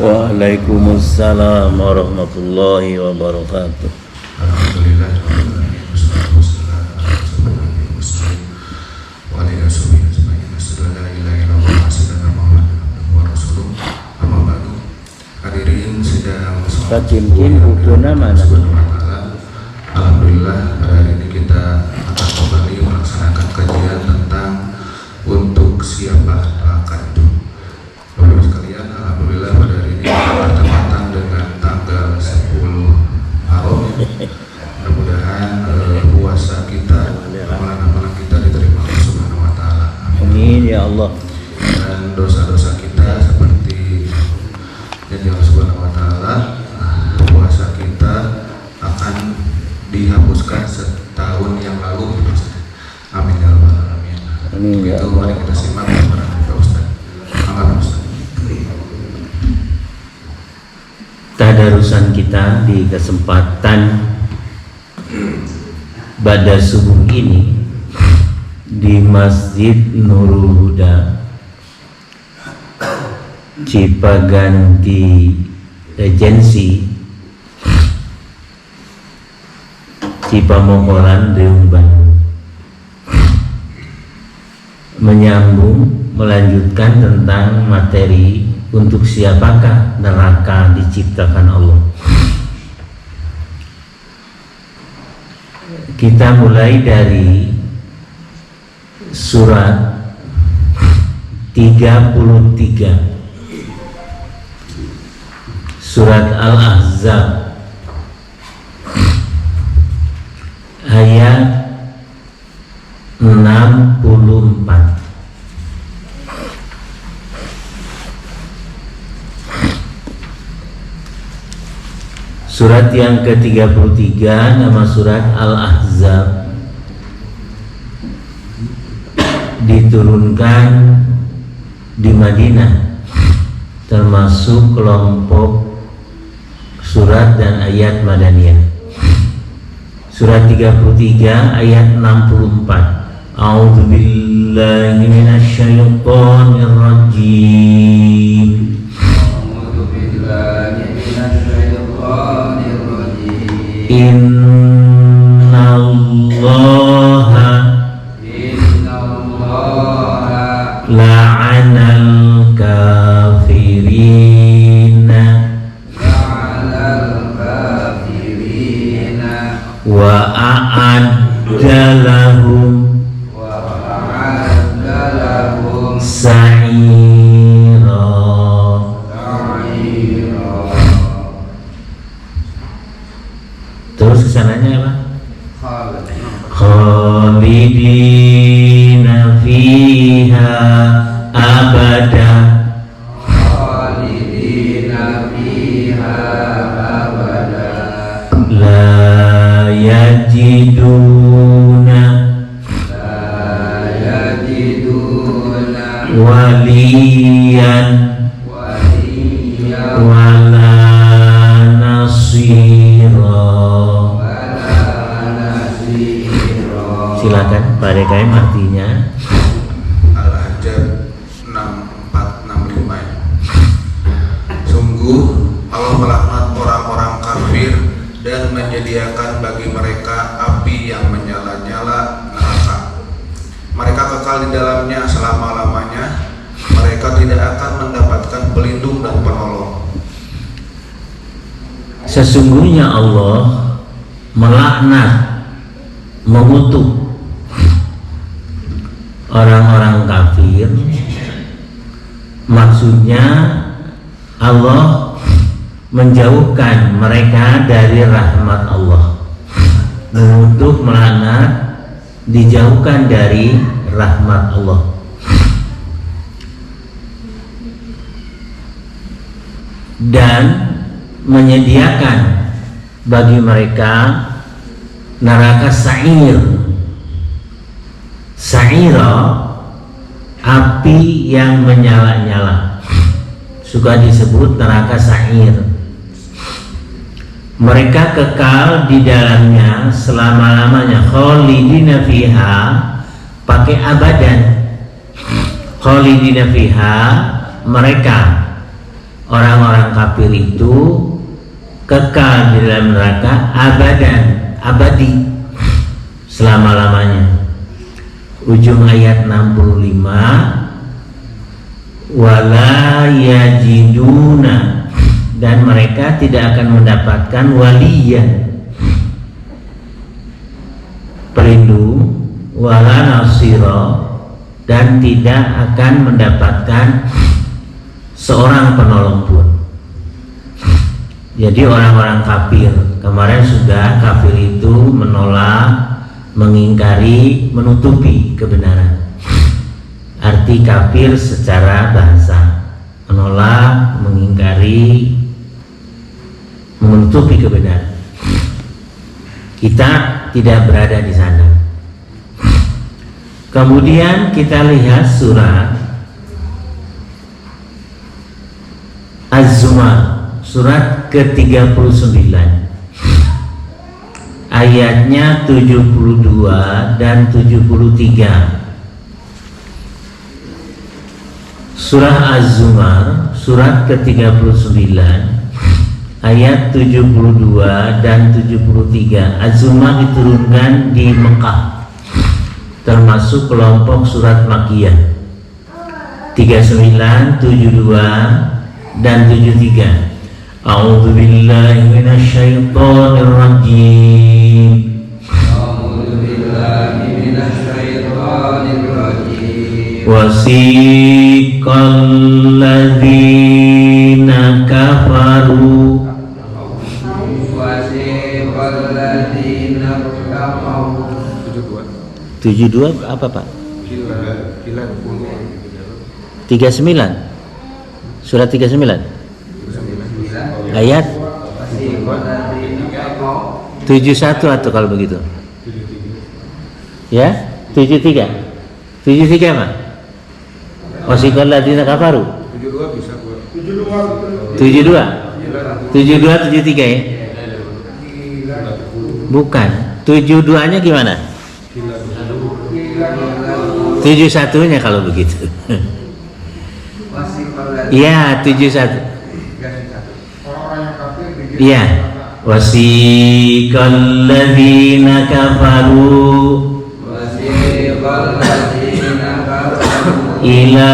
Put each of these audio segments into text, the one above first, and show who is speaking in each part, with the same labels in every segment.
Speaker 1: Waalaikumsalam warahmatullahi wabarakatuh.
Speaker 2: Alhamdulillah. Hadirin sedang
Speaker 1: Cincin bukunya mana?
Speaker 2: Alhamdulillah, pada hari ini kita akan kembali melaksanakan kajian tentang untuk siapa akad. Bapak sekalian, alhamdulillah pada hari ini kita bertepatan dengan tanggal 10 Muharram. Mudah-mudahan puasa kita, amalan-amalan kita diterima Allah Subhanahu wa taala.
Speaker 1: Amin ya Allah.
Speaker 2: Dan dosa-dosa kita seperti janji Allah Subhanahu wa taala, puasa kita akan dihapuskan setahun yang lalu. Amin ya rabbal alamin.
Speaker 1: Amin ya
Speaker 2: Itu
Speaker 1: Allah.
Speaker 2: mari kita simak kepada Pak Ustaz. Mangga Ustaz.
Speaker 1: Tadarusan kita di kesempatan pada subuh ini di Masjid Nurul Huda Cipaganti Regensi Cipamokoran Riung Bandung, melanjutkan tentang materi untuk siapakah neraka diciptakan Allah. Kita mulai dari surat 33 surat Al-Ahzab ayat 64. Surat yang ke-33 nama surat Al-Ahzab, diturunkan di Madinah, termasuk kelompok surat dan ayat Madaniyah. Surat 33 ayat 64. A'udzubillahi minasyaitonir rajim. Innallaha la'anal kafirina wa a'adda lahum sa'ira. Terus kesananya apa? Khalidina fiha abada. La yajiduna waliyan wala nasira. Silakan Pak DKM artinya.
Speaker 2: Al-Ahzab 6465. Sungguh Allah melaknat orang-orang kafir dan menyediakan bagi mereka api yang menyala-nyala, neraka. Mereka kekal di dalamnya selama-lamanya. Mereka tidak akan mendapatkan pelindung dan penolong.
Speaker 1: Sesungguhnya Allah melaknat, mengutuk orang-orang kafir. Maksudnya Allah menjauhkan mereka dari rahmat Allah. Mengutuk, melaknat, dijauhkan dari rahmat Allah. Dan menyediakan bagi mereka neraka sa'ir. Sa'ira, api yang menyala-nyala, suka disebut neraka sa'ir. Mereka kekal di dalamnya selama-lamanya. Khalidina fiha, pakai abadan. Khalidina fiha, mereka orang-orang kafir itu kekal di dalam neraka abadi selama-lamanya. Ujung ayat 65, wala yajiduna, dan mereka tidak akan mendapatkan waliyan, pelindung, wala nasira, dan tidak akan mendapatkan seorang penolong pun. Jadi orang-orang kafir kemarin sudah, kafir itu menolak, mengingkari, menutupi kebenaran. Arti kafir secara bahasa, menolak, mengingkari, menutupi kebenaran. Kita tidak berada di sana. Kemudian kita lihat surat Az-Zumar, surat ke-39, ayatnya 72 dan 73. Surah Az-Zumar, surat ke-39, ayat 72 dan 73. Az-Zumar diturunkan di Mekah, termasuk kelompok surat Makkiyah. 39, 72 dan 73. A'udzu billahi minasyaitonir rajim.
Speaker 3: A'udzu billahi minasyaitonir rajim.
Speaker 1: Wasiqal ladzina kafaru.
Speaker 3: Wasiqal ladzina kafaru.
Speaker 1: 72 apa Pak? 39. Surat 39. Ayat 71 atau kalau begitu. Ya, 73. 73 Pak. Wasiqal ladzina kafaru.
Speaker 2: 72 bisa buat.
Speaker 1: 72. 72 73 ya? Bukan. 72-nya gimana? 71-nya kalau begitu. Iya, 71. Iya. Wasiqal ladzina kafaru ila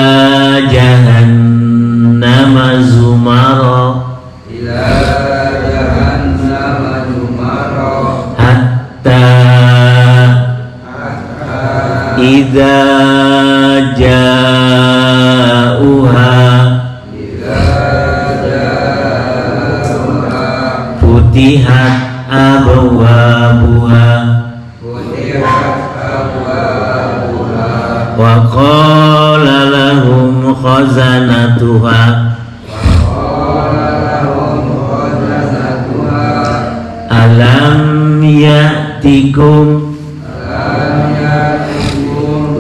Speaker 1: jahannama zumara hatta idza ja'uha futihat abwabuha wa qala lahum khazanatuha alam ya'tikum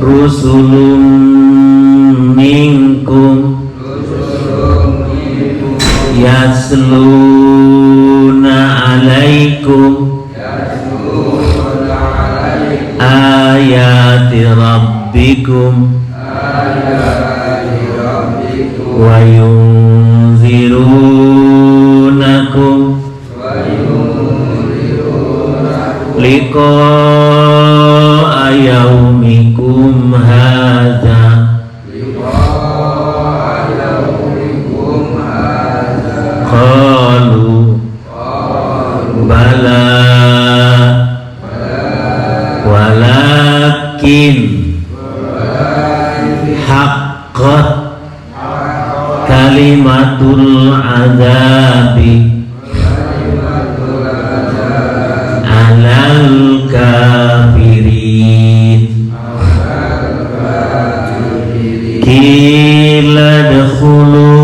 Speaker 1: rusulun minkum yasluna alaikum ayati rabbikum wa yunzirunakum liqa'a yaumikum hadza qalu bala walakin haqqat kalimatul azabi alal kafirin. Qila dakhulu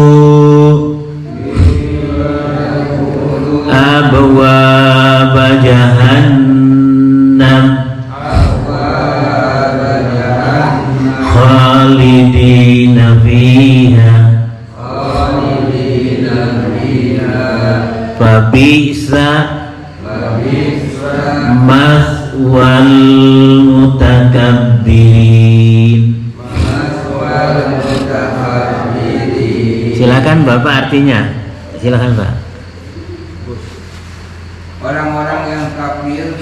Speaker 1: abwaaba jahannam khalidina fiha fabisa maswal mutakabbirin. Silakan Bapak artinya. Silakan Pak.
Speaker 3: Orang-orang yang kafir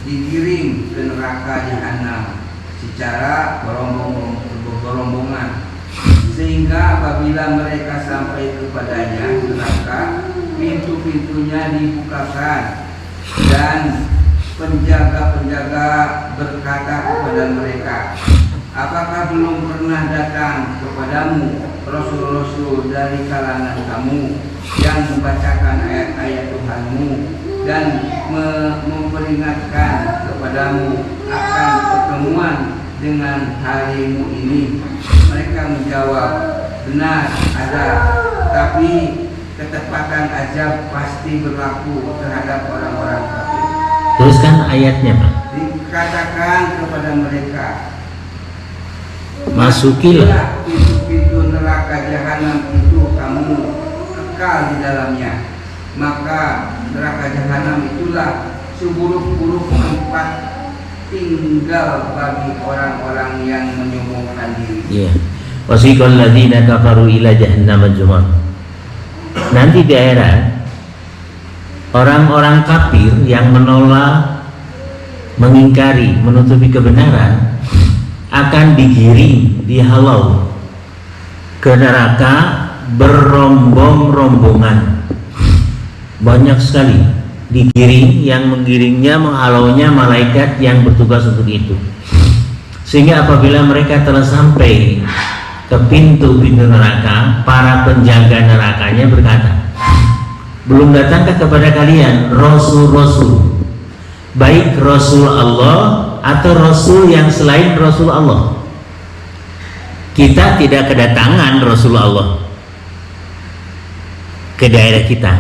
Speaker 3: digiring ke neraka jahanam secara berombongan, sehingga apabila mereka sampai kepadanya neraka, pintu-pintunya dibukakan dan penjaga-penjaga berkata kepada mereka, apakah belum pernah datang kepadamu rasul-rasul dari kalangan kamu yang membacakan ayat-ayat Tuhanmu dan memperingatkan kepadamu akan pertemuan dengan harimu ini? Mereka menjawab, benar ada, tapi ketepatan azab pasti berlaku terhadap orang-orang kafir.
Speaker 1: Teruskan ayatnya Pak.
Speaker 3: Dikatakan kepada mereka,
Speaker 1: masukilah
Speaker 3: pintu-pintu neraka jahanam itu kamu kekal di dalamnya, maka neraka jahanam itulah seburuk-buruk tempat tinggal bagi orang-orang yang menyombongkan diri.
Speaker 1: Iya. Wasiqal ladzina kafaru ila jahannam jumar. Nanti di akhirat orang-orang kafir yang menolak, mengingkari, menutupi kebenaran akan digiring, dihalau ke neraka berombong-rombongan. Banyak sekali digiring, yang menggiringnya, menghalaunya malaikat yang bertugas untuk itu. Sehingga apabila mereka telah sampai ke pintu-pintu neraka, para penjaga nerakanya berkata, belum datangkah kepada kalian rasul-rasul, baik Rasul Allah atau Rasul yang selain Rasul Allah? Kita tidak kedatangan Rasul Allah ke daerah kita.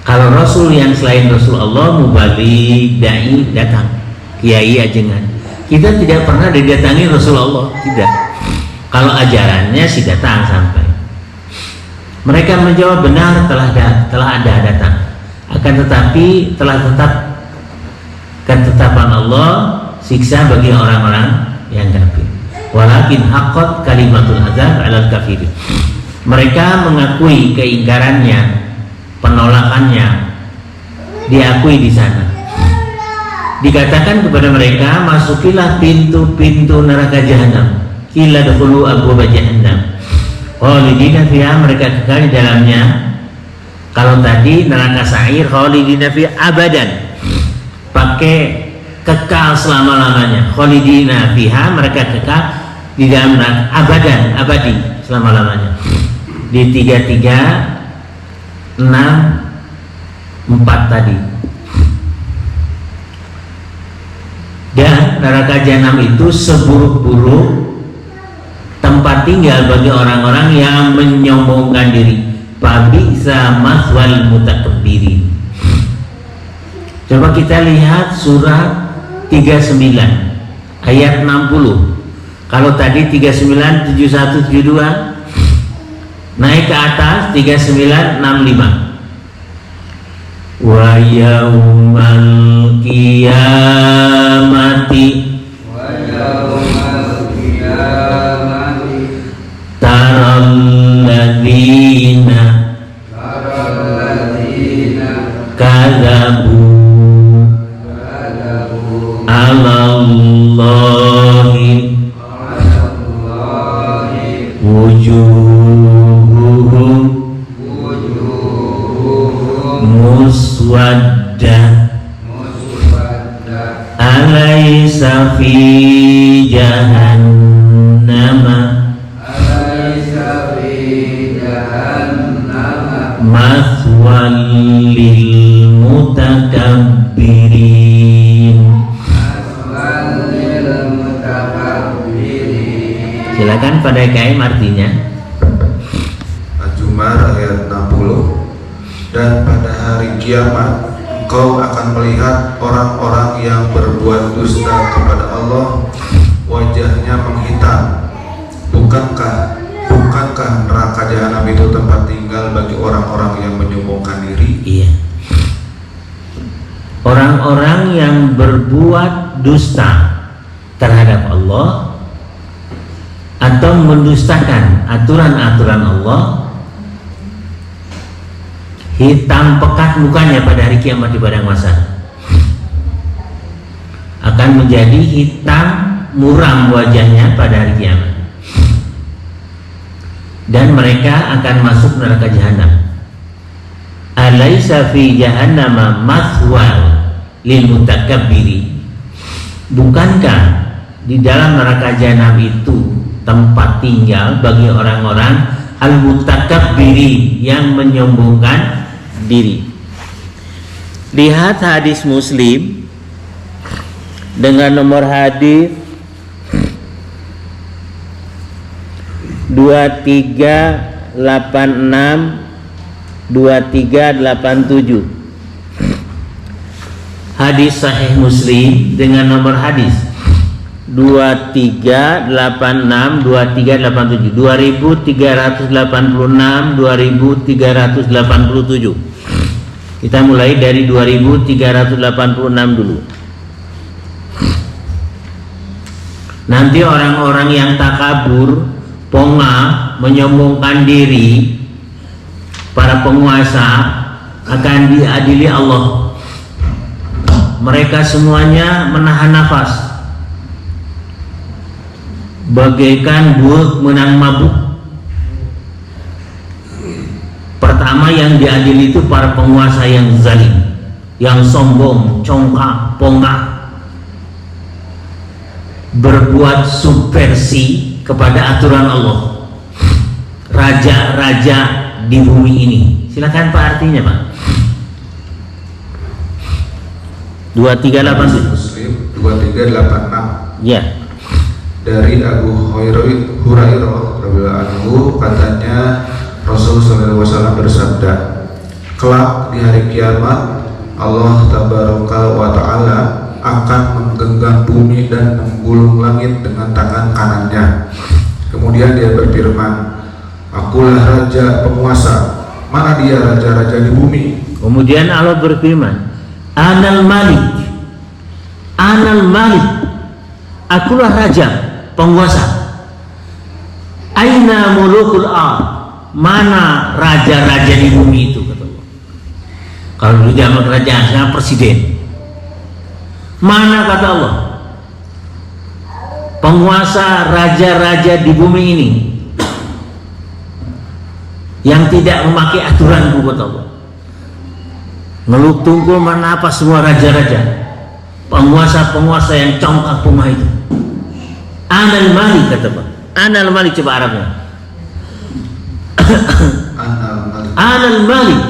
Speaker 1: Kalau Rasul yang selain Rasul Allah, mubalik, da'i datang, kiai ajengan. Kita tidak pernah didatangi Rasul Allah, tidak. Kalau ajarannya sih datang sampai. Mereka menjawab, benar telah ada datang. Akan tetapi telah tetap ketetapan Allah siksa bagi orang-orang yang kafir. Walakin haqqat kalimatul azab 'alal kafirin. Mereka mengakui keingkarannya, penolakannya diakui di sana. Dikatakan kepada mereka, masukilah pintu-pintu neraka jahanam. Qila dkhulu abwaaba jahannam. Khalidina fiha, mereka kekal di dalamnya. Kalau tadi neraka sa'ir, khalidina fiha abadan, pakai kekal selama-lamanya. Khalidina fiha, mereka kekal di dalam neraka abadan, abadi, selama-lamanya. Di 33, 6, 4 tadi. Dan neraka jahanam itu seburuk-buruk tempat tinggal bagi orang-orang yang menyombongkan diri. Fabisa maswal mutakabbirin. Coba kita lihat surat 39 ayat 60. Kalau tadi 39, 71, 72, naik ke atas 39, 65. Wa yaumal qiyamati taral ladzina kadzabu alallahi wujuhuhum muswaddah alaysa fi jahannama maswal lil mutakabbirin. Silakan pada KM artinya.
Speaker 2: Al-Jumar ayat 60. Dan pada hari kiamat engkau akan melihat orang-orang yang berbuat dusta kepada Allah, wajahnya menghitam. Bukankah neraka jahanam itu tempat tinggal bagi orang-orang yang menyombongkan diri?
Speaker 1: Iya. Orang-orang yang berbuat dusta terhadap Allah atau mendustakan aturan-aturan Allah, hitam pekat mukanya pada hari kiamat di padang mahsyar, akan menjadi hitam muram wajahnya pada hari kiamat, dan mereka akan masuk neraka jahanam. Alaisa fi jahannama mathwal lil mutakabbiri, bukankah di dalam neraka jahanam itu tempat tinggal bagi orang-orang al-mutakabbiri, yang menyombongkan diri. Lihat hadis Muslim dengan nomor hadis 2386 2387. Hadis Sahih Muslim dengan nomor hadis 2386 2387 2386 2387. Kita mulai dari 2386 dulu. Nanti orang-orang yang takabur, pongah, menyombongkan diri, para penguasa akan diadili Allah. Mereka semuanya menahan nafas bagaikan buuk menang mabuk. Pertama yang diadili itu para penguasa yang zalim, yang sombong, congkak, pongah, berbuat subversi kepada aturan Allah. Raja-raja di bumi ini. Silakan Pak artinya Pak. 2386
Speaker 2: Muslim 2386.
Speaker 1: Ya.
Speaker 2: Dari Abu Hurairah radhiyallahu anhu, katanya Rasulullah SAW bersabda, kelak di hari kiamat Allah tabaraka wa ta'ala akan menggenggam bumi dan menggulung langit dengan tangan kanannya. Kemudian dia berfirman, akulah raja penguasa, mana dia raja-raja di bumi? Kemudian
Speaker 1: Allah berfirman, Anal Malik, Anal Malik, akulah raja penguasa. Aina mulukul ard, mana raja-raja di bumi itu, kata Allah. Kalau dulu zaman kerajaan, sekarang presiden. Mana, kata Allah, penguasa raja-raja di bumi ini yang tidak memakai aturanku, kata Allah. Ngeluk tungkul mana apa semua raja-raja, penguasa-penguasa yang congkak pungah itu. Anal Malik, kata Pak. Anal Malik, coba Arabnya. Anal Malik,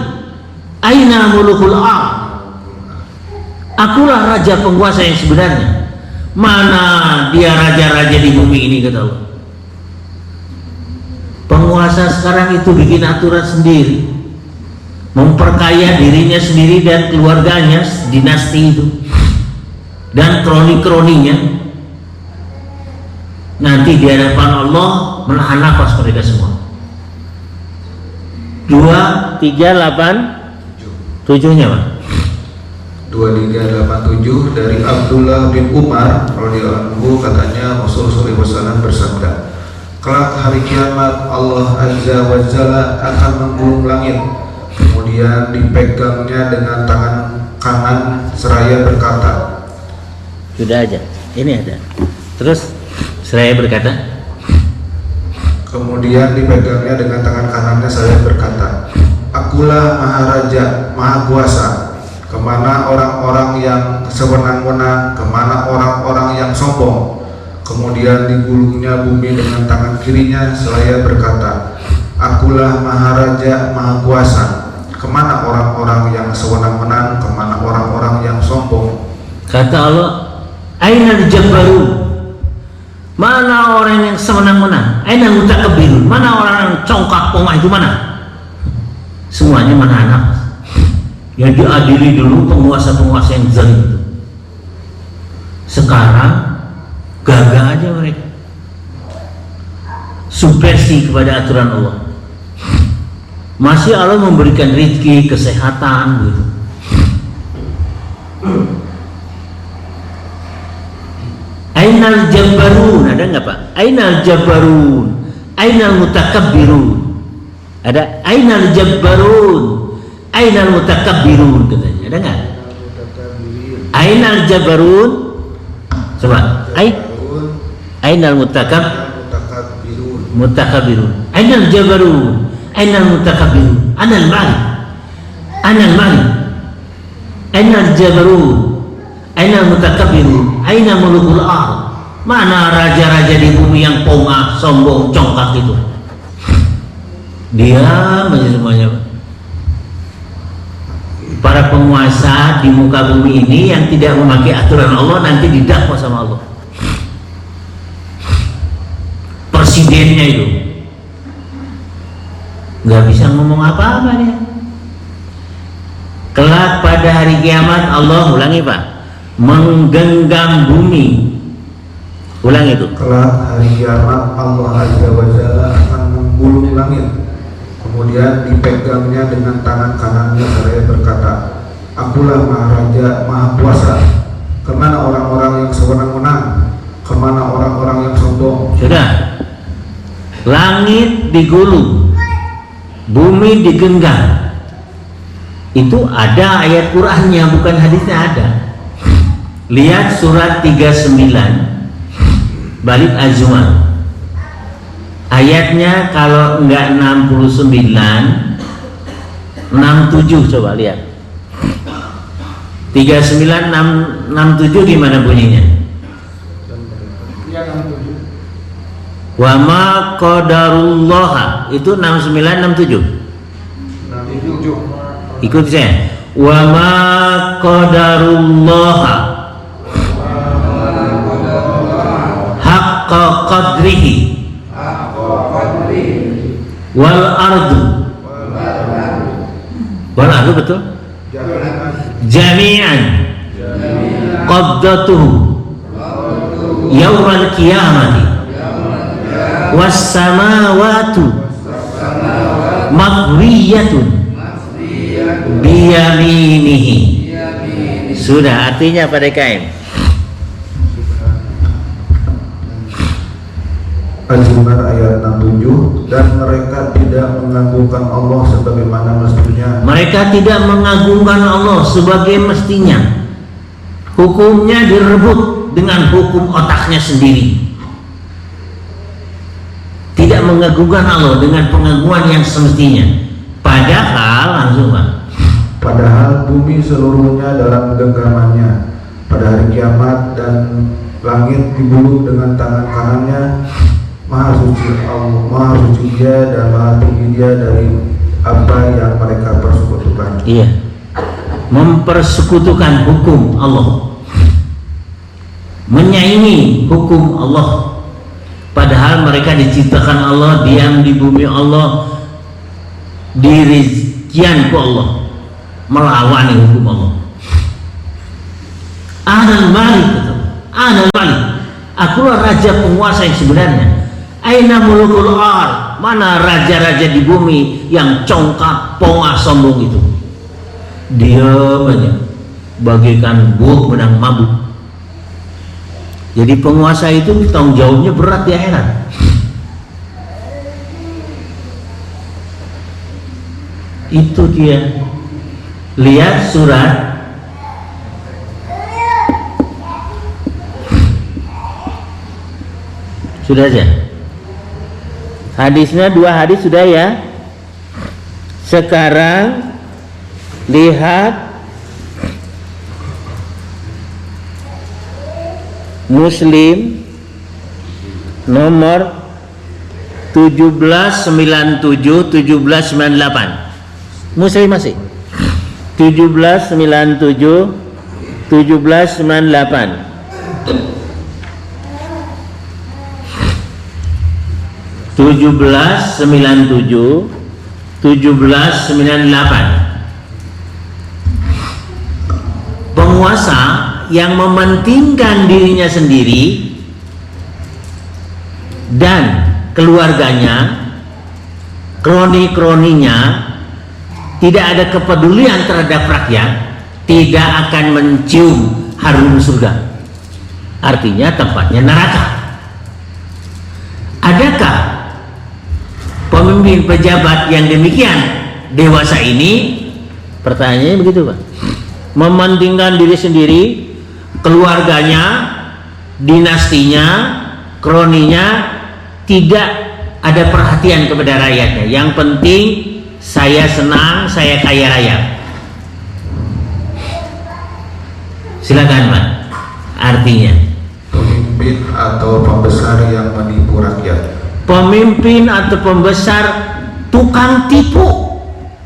Speaker 1: aina mulukul ard, akulah raja penguasa yang sebenarnya, mana dia raja-raja di bumi ini, kata Allah. Penguasa sekarang itu bikin aturan sendiri, memperkaya dirinya sendiri dan keluarganya, dinasti itu, dan kroni-kroninya. Nanti di hadapan Allah menahan nafas mereka semua. 2387-nya Pak.
Speaker 2: 2387 dari Abdullah bin Umar radhiyallahu anhu, katanya Rasulullah SAW bersabda, kelak hari kiamat Allah Azza wa Jalla akan menggulung langit, kemudian dipegangnya dengan tangan kanan seraya berkata.
Speaker 1: Sudah aja, ini ada. Terus seraya berkata,
Speaker 2: kemudian dipegangnya dengan tangan kanannya seraya berkata, akulah Maharaja, Maha Kuasa, kemana orang-orang yang sewenang-wenang, kemana orang-orang yang sombong. Kemudian digulungnya bumi dengan tangan kirinya seraya berkata, akulah Maharaja, Maha Kuasa, kemana orang-orang yang sewenang-wenang, kemana orang-orang yang sombong.
Speaker 1: Kata Allah, aina al-jabbarun, mana orang yang semenang-menang, aina mutakabbirun, mana orang yang congkak pongah itu, mana? Semuanya menahan nafas. Yang diadili dulu penguasa-penguasa yang zalim itu. Sekarang gagah aja mereka, subversi kepada aturan Allah. Masih Allah memberikan rezeki, kesehatan gitu. Ainal jabbarun, ada nggak Pak? Ainal jabbarun, ainal mutakabbirun. Ada ainal jabbarun, ainal mutakabbirun katanya. Ada nggak? Ainal jabbarun. Coba. Ainal mutakabbirun. Ainal jabbarun, ainal mutakabbirun. Anal malik. Anal malik. Ainal jabbarun, ainal mutakabbirun. Aina mulukul ardh. Mana raja-raja di bumi yang pongah, sombong, congkak itu? Diam aja semuanya. Para penguasa di muka bumi ini yang tidak memakai aturan Allah nanti didakwa sama Allah. Presidennya itu nggak bisa ngomong apa-apa dia. Kelak pada hari kiamat Allah, ulangi Pak, menggenggam bumi. Ulang itu.
Speaker 2: Kelak hari kiamat Allah Azza wa Jalla akan menggulung langit, kemudian dipegangnya dengan tangan kanannya seraya berkata, Akulah Maha Raja, Maha Kuasa. Kemana orang-orang yang sewenang-wenang? Kemana orang-orang yang sombong?
Speaker 1: Sudah. Langit digulung, bumi digenggam. Itu ada ayat Qur'annya, bukan hadisnya ada. Lihat surat 39 Balik Azwan. Ayatnya kalau enggak 69, 67 coba lihat. 39 67 gimana bunyinya? Wa ma qadarullah itu 69 67. Ikut saya. Wa ma qadarullah haqqa qadrihi wal ardu betul? Jami'an qabdatuhu yaumal qiyamati was samawatu maghwiyatun biyaminihi. Sudah, artinya pada DKM
Speaker 2: Az-Zumar ayat 67, dan mereka tidak mengagungkan Allah sebagaimana mestinya.
Speaker 1: Mereka tidak mengagungkan Allah sebagai mestinya. Hukumnya direbut dengan hukum otaknya sendiri. Tidak mengagungkan Allah dengan pengagungan yang semestinya. Padahal langsung Pak.
Speaker 2: Padahal bumi seluruhnya dalam genggamannya pada hari kiamat, dan langit digulung dengan tangan kanannya. Maha suci Allah, Maha suci Dia dan Maha tinggi Dia dari apa yang mereka persekutukan.
Speaker 1: Iya, mempersekutukan hukum Allah, menyaingi hukum Allah. Padahal mereka diciptakan Allah, diam di bumi Allah, dirizikian ku Allah, melawan hukum Allah. Anal Malik, Anal Malik, akulah raja penguasa yang sebenarnya. Aina mulukul ardh, mana raja-raja di bumi yang congkak, pongah, sombong itu? Diam aja, bagaikan buah menang mabuk. Jadi penguasa itu tanggung jawabnya berat di akhirat. Itu dia. Lihat surat sudah aja. Hadisnya 2 hadis sudah ya. Sekarang lihat Muslim nomor 1797 1798. Muslim masih 1797 1798. Tujuh belas 97 1798. Penguasa yang mementingkan dirinya sendiri dan keluarganya, kroni-kroninya, tidak ada kepedulian terhadap rakyat, tidak akan mencium harum surga. Artinya tempatnya neraka. Adakah pemimpin pejabat yang demikian dewasa ini? Pertanyaannya begitu, Pak. Mementingkan diri sendiri, keluarganya, dinastinya, kroninya, tidak ada perhatian kepada rakyatnya. Yang penting saya senang, saya kaya raya. Silakan, Pak. Artinya
Speaker 2: pemimpin atau pembesar yang menipu rakyat.
Speaker 1: Pemimpin atau pembesar tukang tipu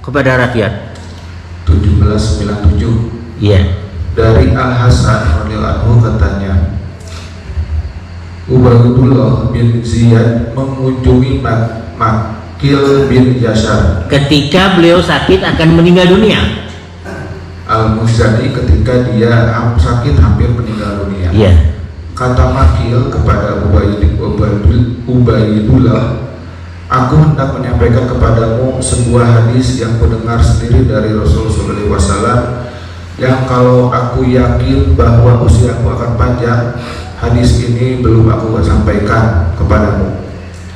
Speaker 1: kepada rakyat.
Speaker 2: 1797.
Speaker 1: Iya.
Speaker 2: Dari Al Hasan radhiyallahu anhu katanya, Ubaidullah bin Ziyad mengunjungi Makil bin Yasar
Speaker 1: Ketika beliau sakit akan meninggal dunia.
Speaker 2: Al-Muzani ketika dia sakit hampir meninggal dunia.
Speaker 1: Iya.
Speaker 2: Kata Makil kepada Ubaidullah, aku hendak menyampaikan kepadamu sebuah hadis yang kudengar sendiri dari Rasulullah SAW, yang kalau aku yakin bahwa usiaku akan panjang, hadis ini belum aku sampaikan kepadamu.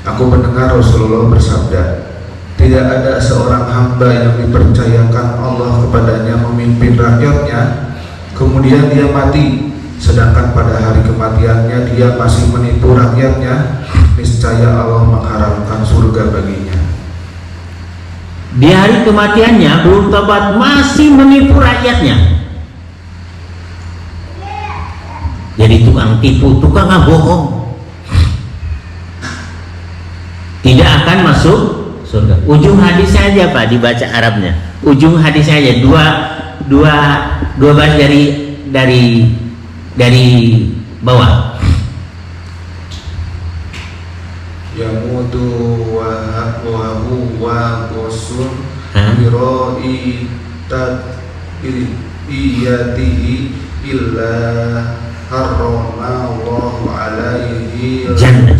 Speaker 2: Aku mendengar Rasulullah bersabda, tidak ada seorang hamba yang dipercayakan Allah kepadanya memimpin rakyatnya, kemudian dia mati, sedangkan pada hari kematiannya dia masih menipu rakyatnya, niscaya Allah mengharamkan surga baginya.
Speaker 1: Di hari kematiannya belum tobat, masih menipu rakyatnya. Jadi tukang tipu, tukang bohong, tidak akan masuk surga. Ujung hadisnya aja, Pak, dibaca Arabnya. Ujung hadisnya aja, dua baris dari bawah.
Speaker 2: Yamutu wa huwa qosun biroi iyatihi illa harramallahu alaihi jannah.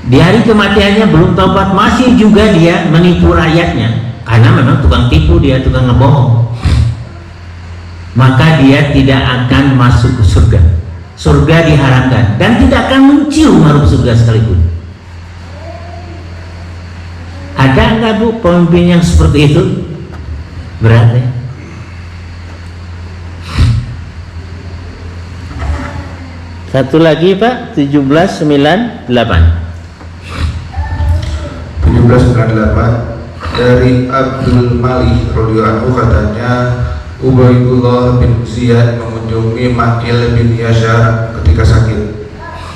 Speaker 2: Di hari kematiannya belum tobat, masih juga dia menipu rakyatnya, karena memang tukang tipu, dia tukang ngebohong. Maka dia tidak akan masuk ke surga. Surga diharamkan dan tidak akan mencium harum surga sekalipun. Ada nggak, Bu, pemimpin yang seperti itu? Berat ya. Satu lagi, Pak, 1798. 1798 dari Abdul Malik radhiyallahu anhu katanya, Ubaidullah bin Ziyad mengunjungi Makil bin Yasar ketika sakit.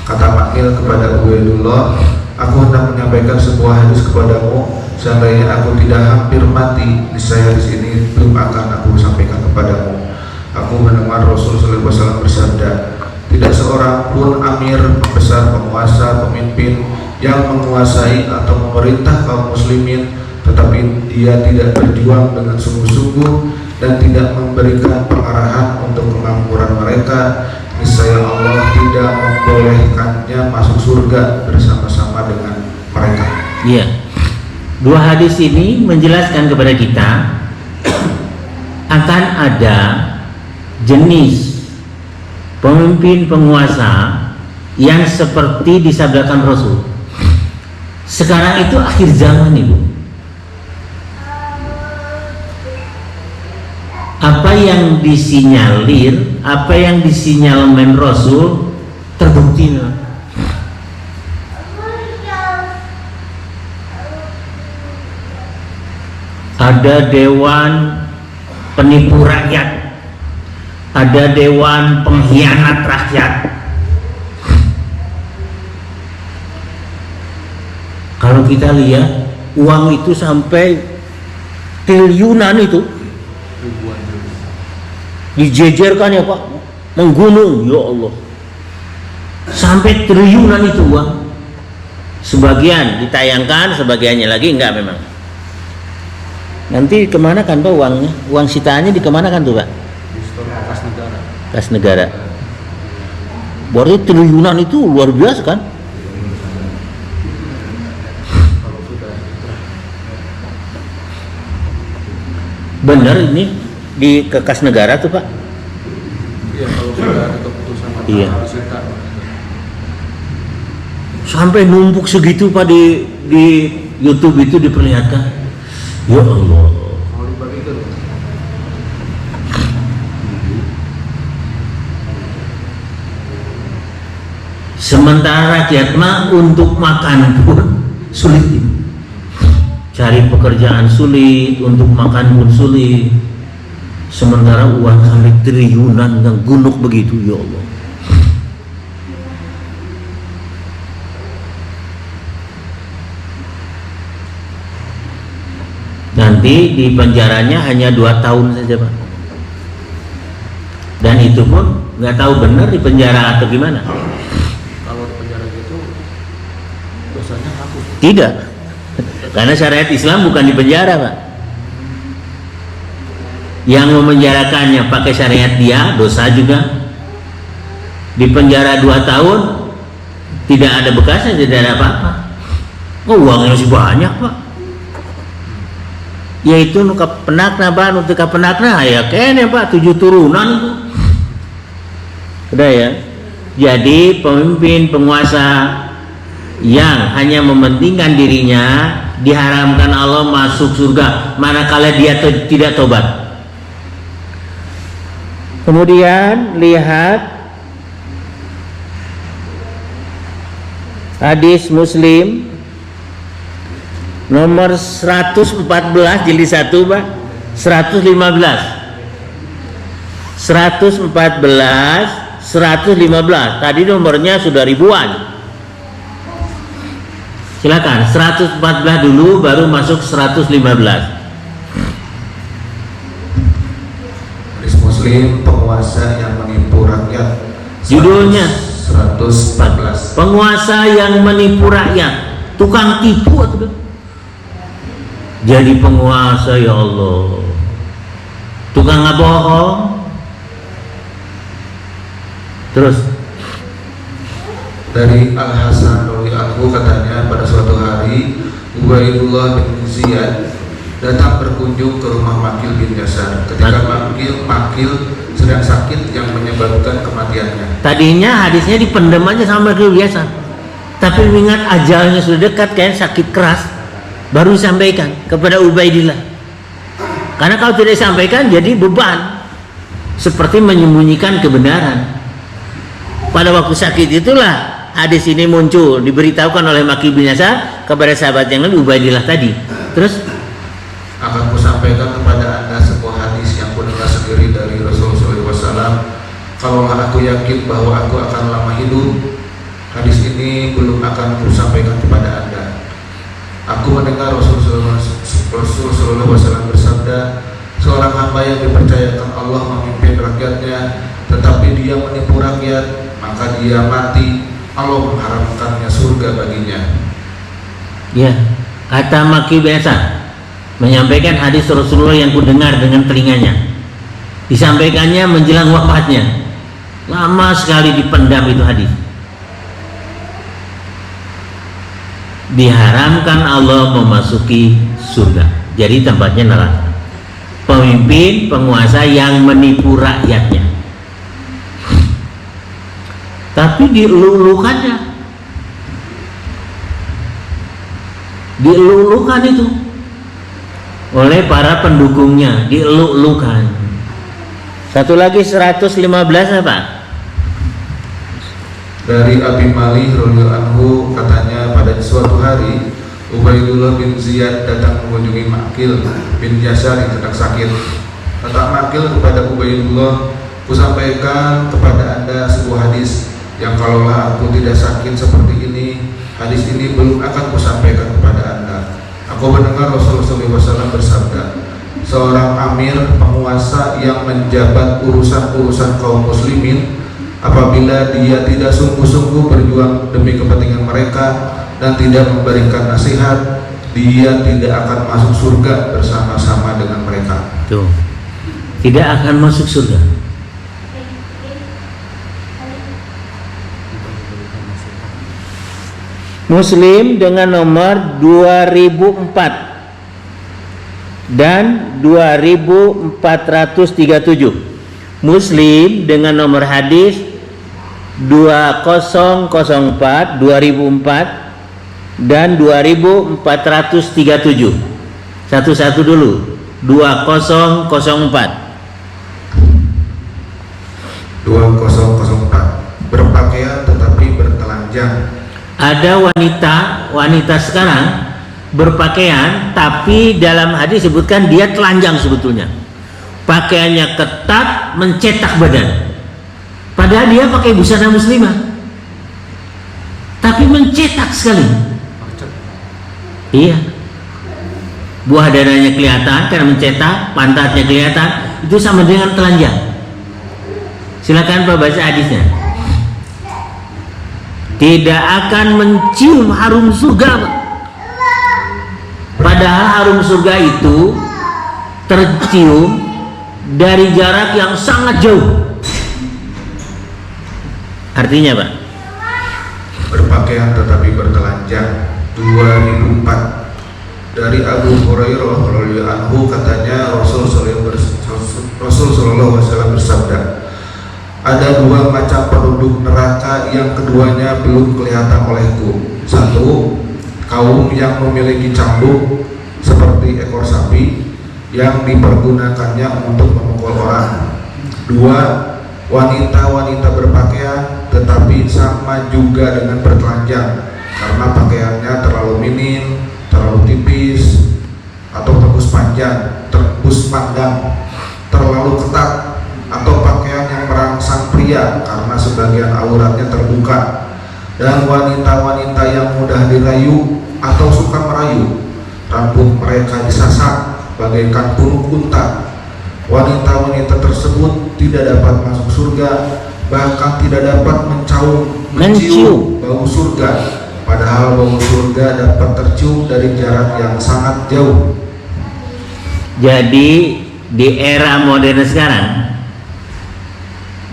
Speaker 2: Kata Makil kepada Ubaidullah, aku hendak menyampaikan sebuah hadis kepadamu, seandainya aku tidak hampir mati, niscaya hadis ini belum akan aku sampaikan kepadamu. Aku mendengar Rasulullah SAW bersabda, tidak seorang pun amir, pembesar, penguasa, pemimpin yang menguasai atau memerintah kaum muslimin, tetapi dia tidak berjuang dengan sungguh-sungguh dan tidak memberikan pengarahan untuk kemakmuran mereka, niscaya Allah tidak membolehkannya masuk surga bersama-sama dengan mereka.
Speaker 1: Iya. Dua hadis ini menjelaskan kepada kita akan ada jenis pemimpin penguasa yang seperti disabdakan Rasul. Sekarang itu akhir zaman, Ibu. Apa yang disinyalir, apa yang disinyalmen Rasul terbukti. Ada dewan penipu rakyat, ada dewan pengkhianat rakyat. Kalau kita lihat uang itu sampai triliunan itu dijejerkan ya Pak, menggunung, ya Allah, sampai triliunan itu uang. Sebagian ditayangkan, sebagiannya lagi enggak memang. Nanti kemana kan Pak uangnya? Uang sitaannya dikemanakan tuh Pak?
Speaker 2: Kas negara.
Speaker 1: Kas negara. Berarti triliunan itu luar biasa kan? Benar ini di ke kas negara tuh Pak?
Speaker 2: Iya, kalau sudah ada keputusan
Speaker 1: iya. sampai numpuk segitu Pak di YouTube itu diperlihatkan. Ya Allah. Sementara rakyat mah untuk makan pun sulit, cari pekerjaan sulit, untuk makan pun sulit. Sementara uang sampai triliunan yang gunuk begitu, ya Allah. Nanti di penjaranya hanya 2 tahun saja Pak. Dan itu pun nggak tahu benar di penjara atau gimana.
Speaker 4: Kalau di penjara gitu dosanya hapus.
Speaker 1: Tidak, karena syariat Islam bukan di penjara Pak. Yang memenjarakannya pakai syariat dia, dosa juga. Di penjara 2 tahun tidak ada bekasnya, tidak ada apa-apa. Oh, uangnya masih banyak Pak. Yaitu nuka penakna Pak, nuka penakna ya kene Pak, 7 turunan itu. Udah ya. Jadi pemimpin penguasa yang hanya mementingkan dirinya diharamkan Allah masuk surga manakala dia tidak tobat. Kemudian lihat hadis Muslim nomor 114 jilid 1 Pak, 115 115 tadi nomornya sudah ribuan. Silakan 114 dulu baru masuk 115.
Speaker 2: Hadis Muslim, penguasa yang menipu rakyat.
Speaker 1: Judulnya
Speaker 2: 114.
Speaker 1: Penguasa yang menipu rakyat, tukang tipu atau jadi penguasa, ya Allah, tukang bohong. Terus
Speaker 2: dari Al Hasan radhiyallahu anhu katanya pada suatu hari Ubaidullah bin Ziyad datang berkunjung ke rumah Makil bin Yasar ketika Makil sedang sakit yang menyebabkan kematiannya.
Speaker 1: Tadinya hadisnya dipendam aja sama Makil biasa, tapi mengingat ajalnya sudah dekat, kayak sakit keras, baru disampaikan kepada Ubaidillah. Karena kalau tidak disampaikan jadi beban, seperti menyembunyikan kebenaran. Pada waktu sakit itulah hadis ini muncul, diberitahukan oleh Makil bin Yasar kepada sahabat yang lain, Ubaidillah tadi. Terus
Speaker 2: akan kusampaikan kepada anda sebuah hadis yang kudengar sendiri dari Rasulullah SAW. Kalau aku yakin bahwa aku akan lama hidup, hadis ini belum akan kusampaikan kepada anda. Aku mendengar Rasulullah SAW bersabda, seorang hamba yang dipercayakan Allah memimpin rakyatnya, tetapi dia menipu rakyat, maka dia mati, Allah mengharamkannya surga baginya.
Speaker 1: ya, kata Makil bin Yasar menyampaikan hadis Rasulullah yang kudengar dengan telinganya, disampaikannya menjelang wafatnya. Lama sekali dipendam itu hadis. Diharamkan Allah memasuki surga, jadi tempatnya neraka. Pemimpin penguasa yang menipu rakyatnya, tapi dielulukannya, dielulukan itu oleh para pendukungnya, dielulukan. Satu lagi 115 apa?
Speaker 2: Dari Abi Malih radhiyallahu anhu katanya pada suatu hari Ubaidullah bin Ziyad datang mengunjungi Makil bin Yasar yang sedang sakit. Kata Makil kepada Ubaidullah, kusampaikan kepada anda sebuah hadis yang kalaulah aku tidak sakit seperti ini, hadis ini belum akan kusampaikan kepada anda. Aku mendengar Rasulullah SAW bersabda, seorang amir penguasa yang menjabat urusan-urusan kaum muslimin, apabila dia tidak sungguh-sungguh berjuang demi kepentingan mereka dan tidak memberikan nasihat, dia tidak akan masuk surga bersama-sama dengan mereka.
Speaker 1: Tuh, tidak akan masuk surga. Muslim dengan nomor 2004 dan 2437. Muslim dengan nomor hadis 2004, 2004 dan 2437. Satu-satu dulu. 2004.
Speaker 2: 2004. Berpakaian tetapi bertelanjang.
Speaker 1: Ada wanita sekarang berpakaian, tapi dalam hadis disebutkan dia telanjang sebetulnya. Pakaiannya ketat, mencetak badan. Padahal dia pakai busana muslimah, tapi mencetak sekali. Iya. Buah dadanya kelihatan karena mencetak, pantatnya kelihatan, itu sama dengan telanjang. Silakan Pak baca hadisnya. Tidak akan mencium harum surga, Pak. Padahal harum surga itu tercium dari jarak yang sangat jauh. Artinya, Pak,
Speaker 2: Berpakaian tetapi bertelanjang. 2004. Dari Abu Hurairah radhiyallahu anhu katanya Rasul sallallahu alaihi wasallam bersabda, ada dua macam penduduk neraka yang keduanya belum kelihatan olehku. Satu, kaum yang memiliki cambuk seperti ekor sapi yang dipergunakannya untuk memukul orang. Dua, wanita-wanita berpakaian tetapi sama juga dengan bertelanjang karena pakaiannya terlalu minim, terlalu tipis, atau tembus pandang, terlalu ketat, atau pakaian yang merangsang pria karena sebagian auratnya terbuka. Dan wanita-wanita yang mudah dirayu atau suka merayu, rambut mereka disasak bagaikan punuk unta. Wanita-wanita tersebut tidak dapat masuk surga, bahkan tidak dapat mencium bau surga, padahal bau surga dapat tercium dari jarak yang sangat jauh.
Speaker 1: jadi di era modern sekarang,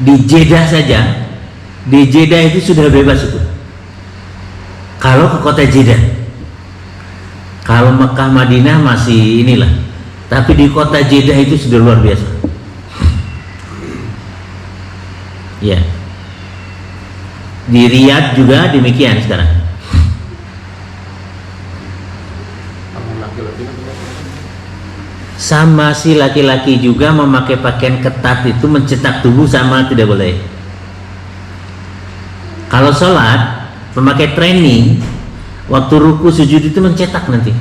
Speaker 1: di Jeddah saja, di Jeddah itu sudah bebas itu. Kalau ke kota Jeddah, kalau Mekah Madinah masih inilah, tapi di kota Jeddah itu sudah luar biasa. Ya, di Riyadh juga demikian sekarang. Sama si laki-laki juga memakai pakaian ketat itu mencetak tubuh sama tidak boleh. Kalau sholat memakai training, waktu ruku sujud itu mencetak nanti.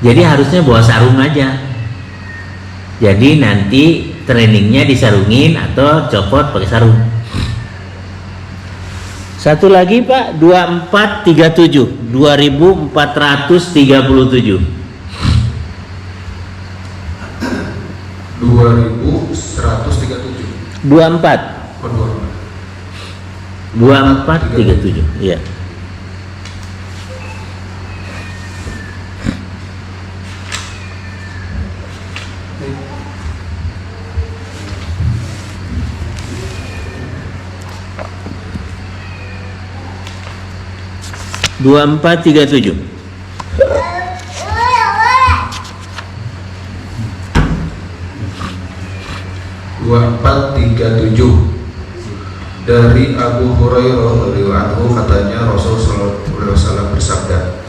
Speaker 1: Jadi harusnya bawa sarung aja. Jadi nanti trainingnya disarungin atau copot pakai sarung. Satu lagi Pak, 2437, 2437.
Speaker 2: 2137.
Speaker 1: 24.
Speaker 2: Oh,
Speaker 1: 2437. Iya. Dua empat tiga tujuh.
Speaker 2: 2437. Dari Abu Hurairah radhiyallahu anhu katanya Rasul sallallahu alaihi wasallam bersabda,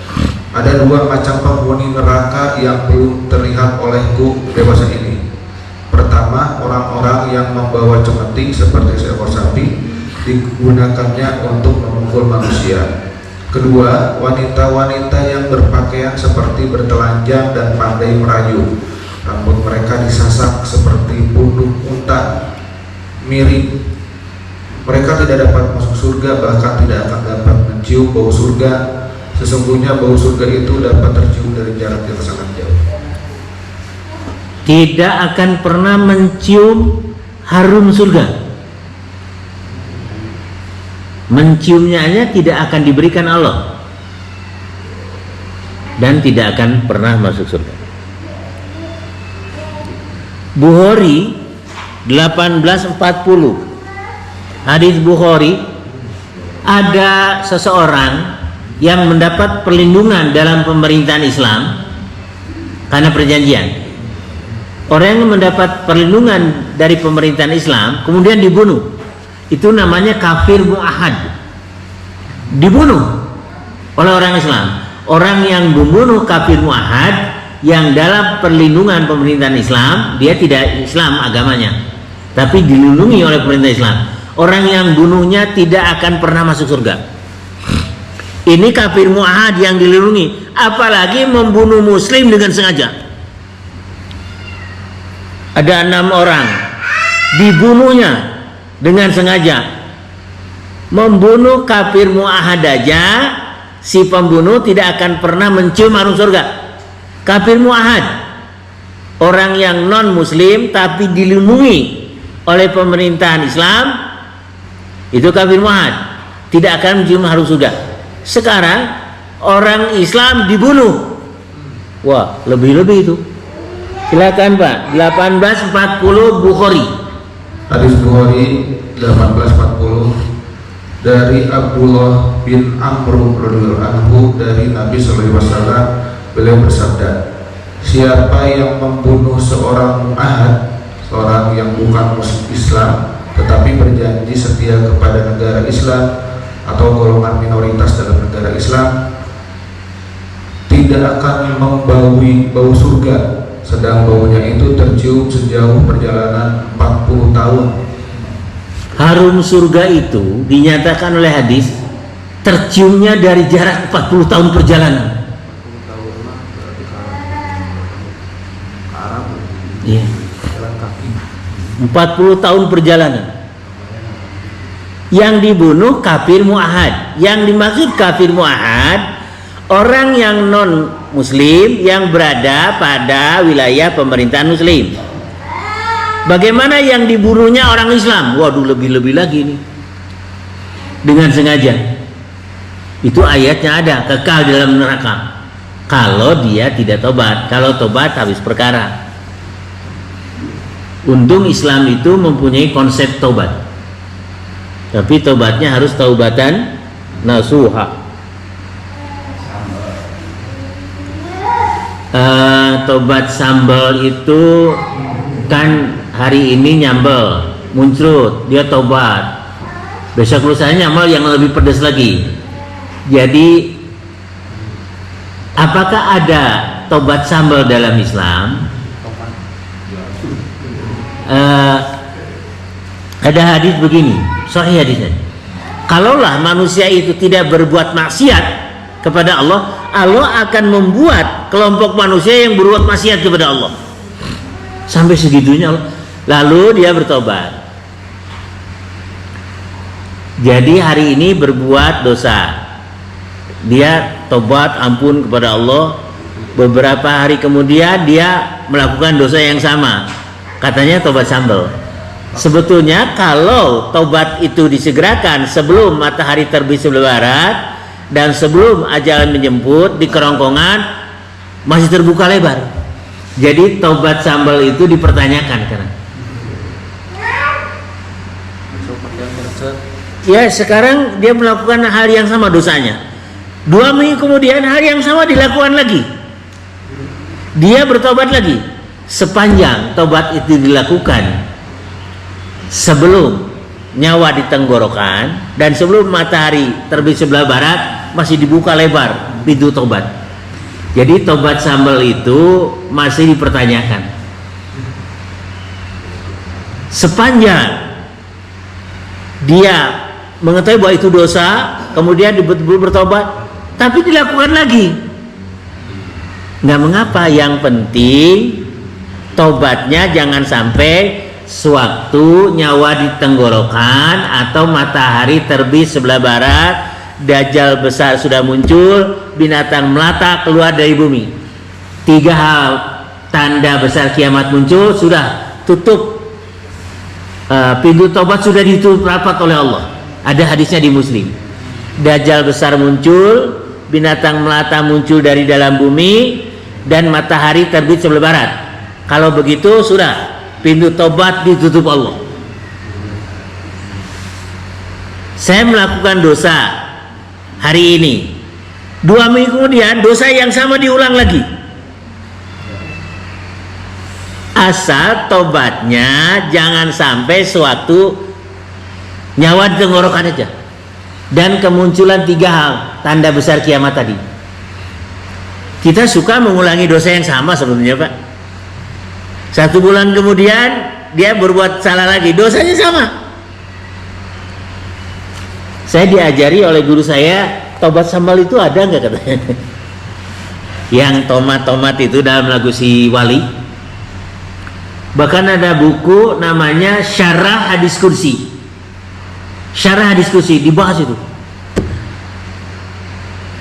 Speaker 2: ada dua macam penghuni neraka yang belum terlihat olehku dewasa ini. Pertama, orang-orang yang membawa cemeti seperti seekor sapi, digunakannya untuk memukul manusia. Kedua, wanita-wanita yang berpakaian seperti bertelanjang dan pandai merayu. Rambut mereka disasak seperti punuk unta, miring. Mereka tidak dapat masuk surga, bahkan tidak akan dapat mencium bau surga. Sesungguhnya bau surga itu dapat tercium dari jarak yang sangat jauh.
Speaker 1: Tidak akan pernah mencium harum surga. Menciumnya aja tidak akan diberikan Allah, dan tidak akan pernah masuk surga. Bukhari 1840, hadis Bukhari, ada seseorang yang mendapat perlindungan dalam pemerintahan Islam karena perjanjian. Orang yang mendapat perlindungan dari pemerintahan Islam kemudian dibunuh. itu namanya kafir mu'ahad, dibunuh oleh orang Islam. Orang yang membunuh kafir mu'ahad yang dalam perlindungan pemerintahan Islam, dia tidak Islam agamanya, tapi dilindungi oleh pemerintah Islam. Orang yang bunuhnya tidak akan pernah masuk surga. Ini kafir mu'ahad yang dilindungi. Apalagi membunuh muslim dengan sengaja. Ada 6 orang dibunuhnya dengan sengaja. Membunuh kafir mu'ahad aja, si pembunuh tidak akan pernah mencium harum surga. Kafir mu'ahad, orang yang non muslim tapi dilindungi oleh pemerintahan Islam, itu kafir mu'ahad, tidak akan mencium harum surga. Sekarang orang Islam dibunuh, wah lebih-lebih itu. Silakan Pak. 1840 Bukhari.
Speaker 2: Hadis Bukhari 1840 dari Abdullah bin Amr radhiyallahu anhu dari Nabi sallallahu alaihi wasallam, beliau bersabda, siapa yang membunuh seorang mu'ahad, seorang yang bukan muslim Islam tetapi berjanji setia kepada negara Islam atau golongan minoritas dalam negara Islam, tidak akan membawi bau surga, sedang baunya itu tercium sejauh perjalanan 40 tahun.
Speaker 1: Harum surga itu dinyatakan oleh hadis terciumnya dari jarak 40 tahun perjalanan.
Speaker 4: 40 tahun mah berarti ke Arab.
Speaker 1: Iya.
Speaker 4: Jalan kaki.
Speaker 1: 40 tahun perjalanan. Yang dibunuh kafir mu'ahad. Yang dimaksud kafir mu'ahad, orang yang non muslim yang berada pada wilayah pemerintahan muslim. Bagaimana yang dibunuhnya orang Islam? Waduh, lebih-lebih lagi nih. Dengan sengaja. Itu ayatnya ada, kekal dalam neraka. Kalau dia tidak tobat. Kalau tobat habis perkara. Untung Islam itu mempunyai konsep tobat. Tapi tobatnya harus taubatan nasuha. Tobat sambal itu kan hari ini nyambel, muncrat, dia tobat. Besok lusanya nyambel yang lebih pedas lagi. Jadi apakah ada tobat sambal dalam Islam? Ada hadis begini, sahih hadisnya. Kalaulah manusia itu tidak berbuat maksiat kepada Allah, Allah akan membuat kelompok manusia yang berbuat maksiat kepada Allah. Sampai segitunya. Lalu dia bertobat. Jadi hari ini berbuat dosa, dia tobat ampun kepada Allah. Beberapa hari kemudian dia melakukan dosa yang sama, katanya tobat sambal. Sebetulnya kalau tobat itu disegerakan sebelum matahari terbit sebelah barat dan sebelum ajal menjemput, di kerongkongan masih terbuka lebar. Jadi tobat sambal itu dipertanyakan karena ya sekarang dia melakukan hal yang sama dosanya. 2 minggu kemudian hal yang sama dilakukan lagi. Dia bertobat lagi. Sepanjang tobat itu dilakukan sebelum nyawa di tenggorokan dan sebelum matahari terbit sebelah barat, masih dibuka lebar pintu tobat. Jadi tobat sambal itu masih dipertanyakan. Sepanjang dia mengetahui bahwa itu dosa, kemudian betul-betul bertobat, tapi dilakukan lagi, nggak mengapa. Yang penting tobatnya jangan sampai sewaktu nyawa di tenggorokan atau matahari terbit sebelah barat, dajjal besar sudah muncul, binatang melata keluar dari bumi. 3 hal tanda besar kiamat muncul, sudah tutup, pintu tobat sudah ditutup rapat oleh Allah. Ada hadisnya di Muslim. Dajjal besar muncul, binatang melata muncul dari dalam bumi, dan matahari terbit sebelah barat. Kalau begitu sudah pintu tobat ditutup Allah. Saya melakukan dosa hari ini, 2 minggu kemudian dosa yang sama diulang lagi. Asal tobatnya jangan sampai sewaktu nyawa di tenggorokan aja. Dan kemunculan 3 hal tanda besar kiamat tadi. Kita suka mengulangi dosa yang sama sebetulnya, Pak. 1 bulan kemudian dia berbuat salah lagi, dosanya sama. Saya diajari oleh guru saya, tobat sambal itu ada nggak katanya? Yang tomat-tomat itu dalam lagu si Wali. Bahkan ada buku namanya Syarah Hadis Kursi. Syarah Hadis Kursi dibahas itu.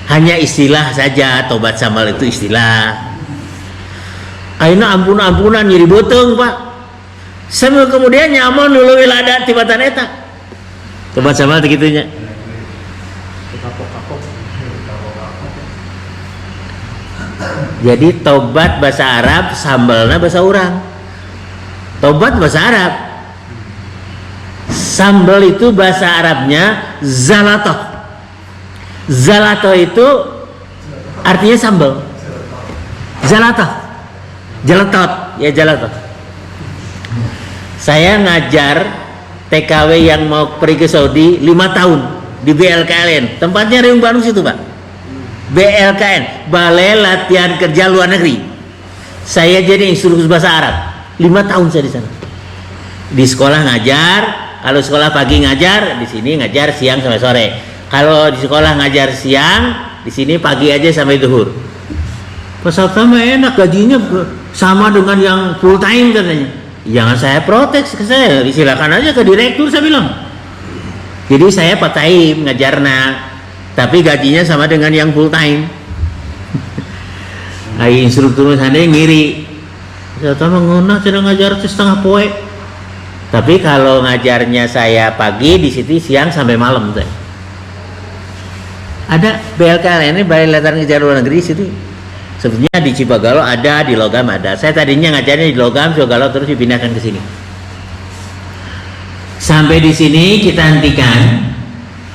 Speaker 1: Hanya istilah saja, tobat sambal itu istilah. Aina ampun-ampunan nyeri boteng, Pak. Sambil kemudian nyaman dulu wilada tibatan eta. Tobat sambal begitunya. Jadi tobat bahasa Arab, sambalnya bahasa orang. Tobat bahasa Arab. Sambal itu bahasa Arabnya zalatoh. Zalatoh itu artinya sambal. Zalatoh, jeletot, ya jeletot. Saya ngajar TKW yang mau pergi ke Saudi 5 tahun di BLKLN. Tempatnya Riung Bandung situ, Pak. BLKN, Balai Latihan Kerja Luar Negeri. Saya jadi instruktur bahasa Arab. 5 tahun saya di sana. Di sekolah ngajar, kalau sekolah pagi ngajar, di sini ngajar siang sampai sore. Kalau di sekolah ngajar siang, di sini pagi aja sampai zuhur. Peserta mah enak, gajinya sama dengan yang full time katanya. Jangan saya protes ke saya, silakan aja ke direktur saya bilang. Jadi saya part time ngajarna, tapi gajinya sama dengan yang full time. Ai instruktur sana ngiri. Saya tahu nguna sedang ngajar setengah poe. Tapi kalau ngajarnya saya pagi, di situ siang sampai malam saya. Ada BLKN ini Balai Latihan Kerja Luar Negeri situ. Sebetulnya di Cipagalo ada, di Logam ada. Saya tadinya ngajarnya di Logam, Cipagalo terus dipindahkan ke sini. Sampai di sini kita hentikan.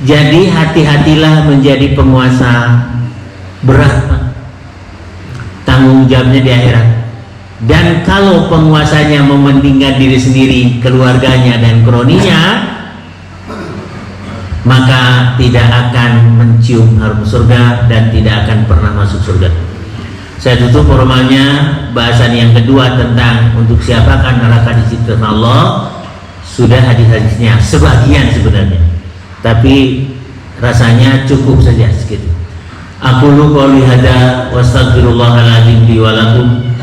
Speaker 1: Jadi hati-hatilah menjadi penguasa, berat tanggung jawabnya di akhirat. Dan kalau penguasanya mementingkan diri sendiri, keluarganya dan kroninya, maka tidak akan mencium harum surga dan tidak akan pernah masuk surga. Saya tutup formalnya bahasan yang kedua tentang untuk siapakah neraka diciptakan Allah. Sudah hadis-hadisnya sebagian sebenarnya, tapi rasanya cukup saja segitu. Aqulu qouli hadza wa astaghfirullahal azim li wa lakum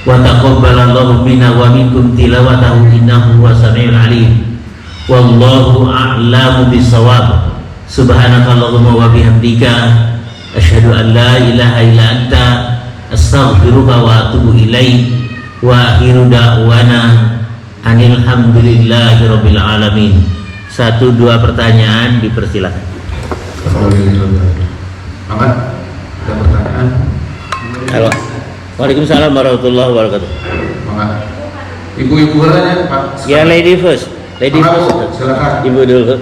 Speaker 1: wa taqabbalallahu minna wa minkum tilawatahu innahu was-sami'ul 'alim. Wallahu a'lamu bis-shawab. Subhanakallahumma wa bihamdika asyhadu an la ilaha illa anta astaghfiruka wa atubu ilaik. Wa akhiru da'wana anil hamdulillahi rabbil alamin. 1-2 pertanyaan dipersilakan.
Speaker 2: Maka ada pertanyaan.
Speaker 1: Halo. Waalaikumsalam warahmatullahi wabarakatuh.
Speaker 2: Maka ibu-ibu ya Pak.
Speaker 1: Ya, lady first. Lady first.
Speaker 2: Silakan.
Speaker 1: Ibu dulu.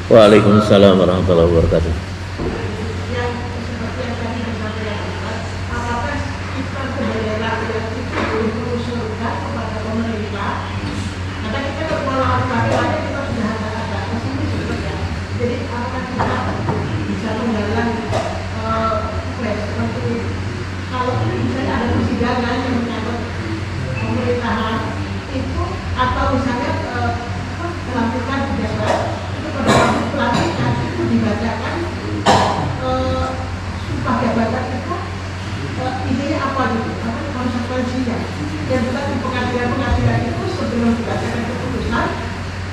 Speaker 1: Waalaikumsalam warahmatullahi wabarakatuh.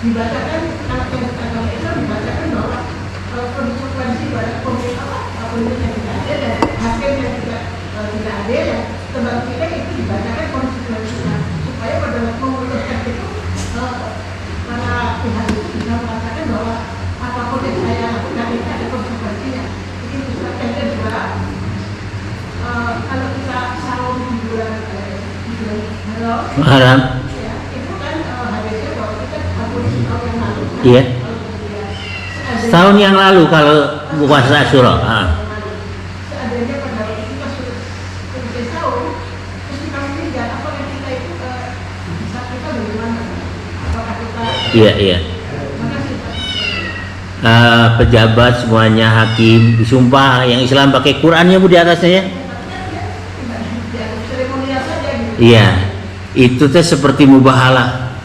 Speaker 5: Dibacakan anak yang agama Islam dibacakan bahwa konsekuensi pada pemimpin yang tidak ada dan hakim yang tidak ada ya sebab kita itu dibacakan konsekuensinya supaya pada memutuskan itu para pihak itu bisa merasakan bahwa apapun yang saya lakukan itu ada konsekuensinya. Ini Ustaz yang kedua, kalau kita salon di bulan
Speaker 1: Haram. Iya. Setahun yang lalu kalau puasa Asyura.
Speaker 5: Seandainya pada waktu kita sudah tahun, terus kita meninggal, apa yang kita itu bisa kita bagaimana?
Speaker 1: Iya, iya. Pejabat semuanya, hakim disumpah, yang Islam pakai Qurannya Bu di atasnya ya. Iya, itu teh seperti mubahalah.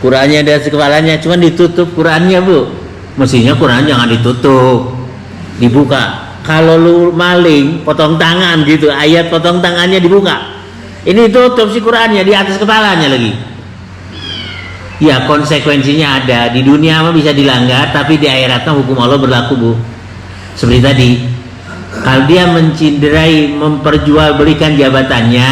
Speaker 1: Qurannya di atas kepalanya, cuman ditutup Qurannya Bu. Mestinya Quran jangan ditutup, dibuka. Kalau lu maling, potong tangan gitu, ayat potong tangannya dibuka. Ini tutup si Qurannya di atas kepalanya lagi. Ya konsekuensinya ada, di dunia mah bisa dilanggar, tapi di akhiratnya hukum Allah berlaku Bu. Seperti tadi, kalau dia menciderai, memperjualbelikan jabatannya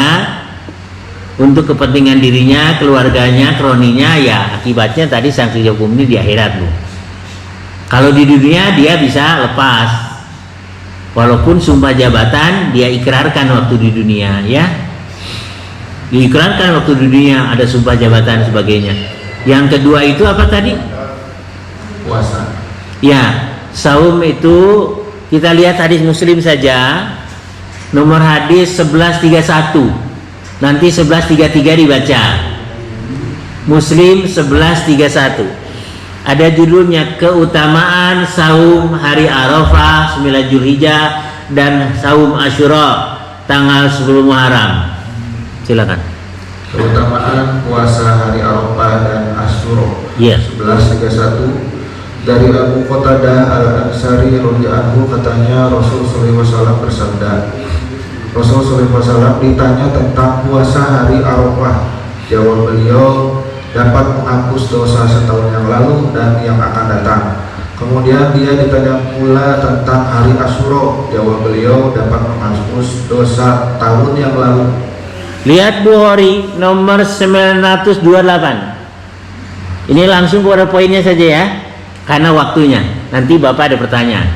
Speaker 1: untuk kepentingan dirinya, keluarganya, kroninya, ya akibatnya tadi sanksi hukum ini di akhirat Bu. Kalau di dunia dia bisa lepas, walaupun sumpah jabatan dia ikrarkan waktu di dunia ya, diikrarkan waktu di dunia ada sumpah jabatan sebagainya. Yang kedua itu apa tadi?
Speaker 2: Puasa.
Speaker 1: Ya, saum itu kita lihat hadis Muslim saja, nomor hadis 1131. Nanti 1133 dibaca. Muslim 1131. Ada judulnya keutamaan saum hari Arafah 9 Zulhijjah dan saum Asyura tanggal 10 Muharram. Silakan.
Speaker 2: Keutamaan puasa hari Arafah dan Asyura.
Speaker 1: Iya.
Speaker 2: 1131 dari Abu Qatadah Al-Ansari radhiyallahu anhu, katanya Rasul sallallahu alaihi wasallam bersabda, Rasul sallallahu alaihi wasallam ditanya tentang puasa hari Arafah. Jawab beliau, dapat menghapus dosa setahun yang lalu dan yang akan datang. Kemudian dia ditanya pula tentang hari Asyura. Jawab beliau, dapat menghapus dosa tahun yang lalu.
Speaker 1: Lihat Bukhari nomor 928. Ini langsung kepada poinnya saja ya, karena waktunya. Nanti Bapak ada pertanyaan.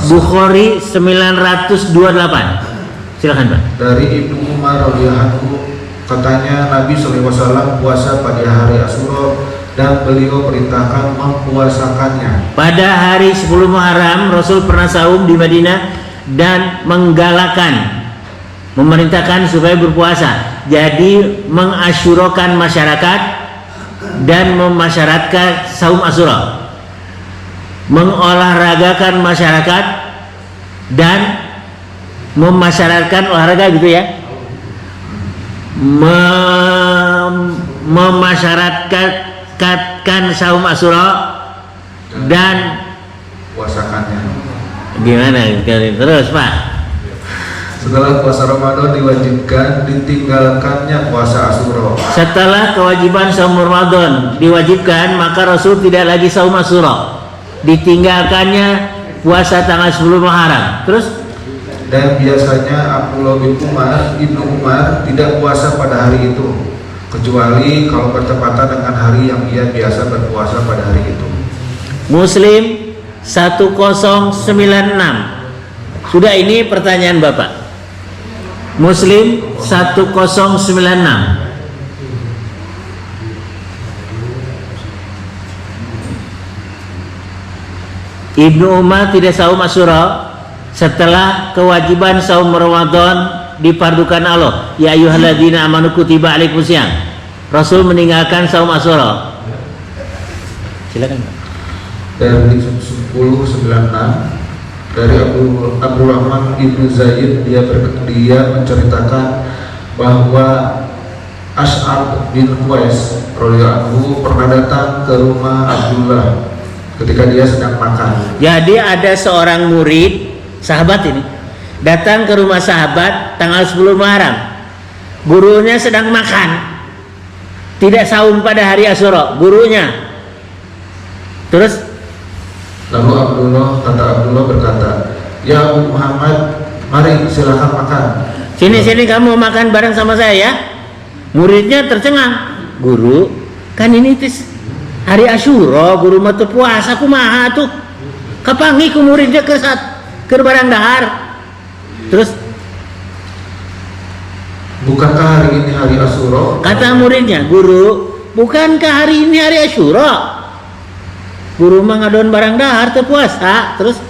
Speaker 1: Bukhari 928. Silakan Pak.
Speaker 2: Dari Ibnu Umar radhiyallahu anhu, katanya Nabi SAW puasa pada hari Asyura dan beliau perintahkan mempuasakannya.
Speaker 1: Pada hari 10 Muharram Rasul pernah saum di Madinah dan memerintahkan supaya berpuasa. Jadi mengasyurakan masyarakat dan memasyaratkan saum Asyura, mengolahragakan masyarakat dan memasyaratkan olahraga gitu ya, memasyaratkan saum Asyura dan
Speaker 2: puasakannya.
Speaker 1: gimana terus Pak?
Speaker 2: Setelah puasa Ramadan diwajibkan, ditinggalkannya puasa Asyura.
Speaker 1: Setelah kewajiban saum Ramadan diwajibkan, maka Rasul tidak lagi saum Asyura, ditinggalkannya puasa tanggal 10 Muharram. Terus?
Speaker 2: Dan biasanya Abdullah bin Ibnu Umar tidak puasa pada hari itu, kecuali kalau bertepatan dengan hari yang ia biasa berpuasa pada hari itu.
Speaker 1: Muslim 1096. Sudah, ini pertanyaan Bapak. Muslim 1096. Ibnu Umar tidak saum Asyura setelah kewajiban saum Ramadan dipardukan Allah. Ya ayyuhalladzina amanu kutiba alaikumusiyam. Rasul meninggalkan saum Asyura. Silakan Pak.
Speaker 2: Dari 1096 dari Abdurrahman ibnu Zaid, dia menceritakan bahwa As'ad bin Uwais radhiyallahu anhu pernah datang ke rumah Abdullah ketika dia sedang makan.
Speaker 1: Jadi ada seorang murid sahabat ini datang ke rumah sahabat tanggal 10 Muharram. Gurunya sedang makan, tidak saum pada hari Asyura gurunya. Terus
Speaker 2: lalu Abdullah berkata, "Ya Abu Muhammad, mari silakan makan."
Speaker 1: Sini kamu makan bareng sama saya ya. Muridnya tercengang. Guru, kan ini hari Asyura, guru mah teu puasa kumaha tuh. Kapangi ku muridnya ke barang dahar. Terus
Speaker 2: bukankah hari ini hari Asyura?
Speaker 1: Kata muridnya, guru, bukankah hari ini hari Asyura? Guru mah ngadon barang dahar teu puasa. Terus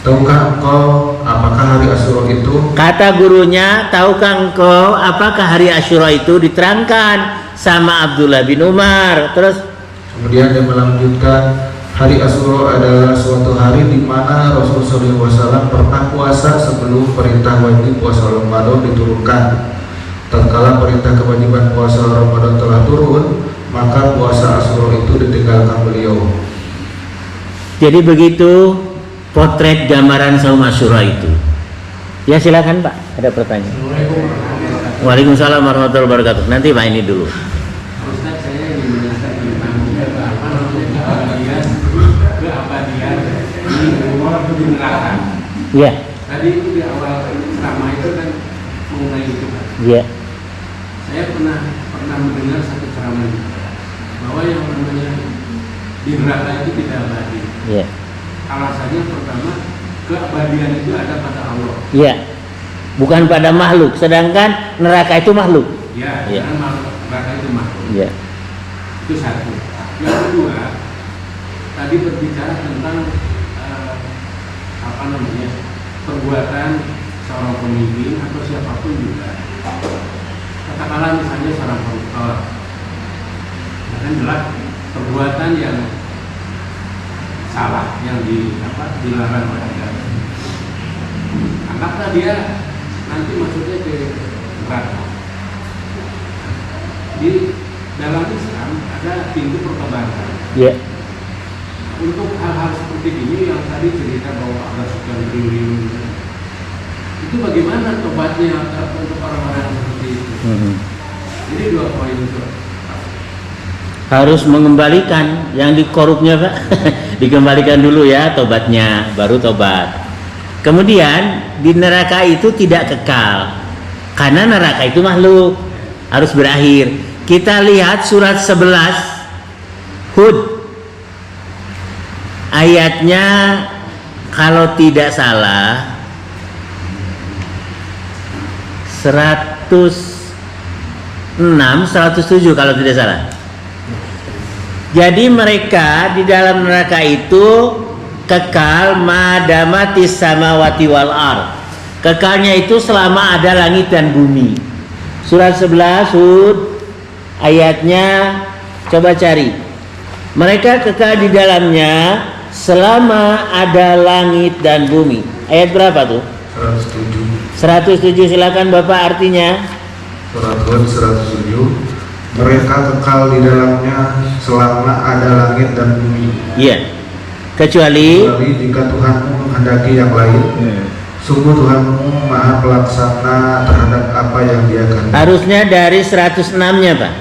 Speaker 2: tahukah engkau apakah hari Asyura itu?
Speaker 1: Kata gurunya, tahukah engkau apakah hari Asyura itu? Diterangkan sama Abdullah bin Umar. Terus
Speaker 2: Kemudian dia melanjutkan, hari Asyura adalah suatu hari di mana Rasulullah SAW pernah puasa sebelum perintah wajib puasa Ramadan diturunkan. Tatkala perintah kewajiban puasa Ramadan telah turun, maka puasa Asyura itu ditinggalkan beliau.
Speaker 1: Jadi begitu potret gambaran saum Asyura itu. Ya silakan Pak, ada pertanyaan. Waalaikumsalam warahmatullahi wabarakatuh. Nanti Pak ini dulu.
Speaker 6: Ustaz, saya ingin menjelaskan tentang keabadian di neraka.
Speaker 1: Iya.
Speaker 6: Tadi itu di awal ceramah itu kan mengenai itu kan.
Speaker 1: Iya.
Speaker 6: Saya pernah mendengar satu ceramah bahwa yang namanya di neraka itu tidak abadi.
Speaker 1: Iya.
Speaker 6: Alasannya pertama, keabadian itu ada pada Allah.
Speaker 1: Iya. Bukan pada makhluk, sedangkan neraka itu makhluk.
Speaker 6: Ya,
Speaker 1: Iya.
Speaker 6: karena neraka itu makhluk.
Speaker 1: Iya.
Speaker 6: Itu satu. Yang kedua, tadi berbicara tentang perbuatan seorang pemimpin atau siapapun juga. Katakanlah misalnya seorang koruptor, kan jelas perbuatan yang salah yang dilarang oleh agama. Anggaplah dia nanti masuknya ke neraka. Di dalam Islam ada pintu pertobatan.
Speaker 1: Iya.
Speaker 6: Untuk hal-hal seperti ini yang tadi cerita bahwa ada suka riuh-riuh, itu bagaimana tobatnya untuk orang-orang seperti itu? Jadi 2 poin itu.
Speaker 1: Harus mengembalikan yang dikorupnya Pak. Dikembalikan dulu ya tobatnya, baru tobat. Kemudian di neraka itu tidak kekal, karena neraka itu makhluk, harus berakhir. Kita lihat surat 11 Hud, ayatnya kalau tidak salah 106, 107 kalau tidak salah. Jadi mereka di dalam neraka itu kekal madamatis samawati wal ard. Kekalnya itu selama ada langit dan bumi. Surat 11 Hud ayatnya coba cari. Mereka kekal di dalamnya selama ada langit dan bumi. Ayat berapa tuh? 107. Silakan Bapak artinya.
Speaker 2: Surat Hud 107. Mereka kekal di dalamnya selama ada langit dan bumi.
Speaker 1: Iya. Kecuali
Speaker 2: jika Tuhanmu menghendaki yang lain. Sungguh Tuhanmu Maha Pelaksana terhadap apa yang Dia kehendaki.
Speaker 1: Harusnya dari 106-nya, Pak.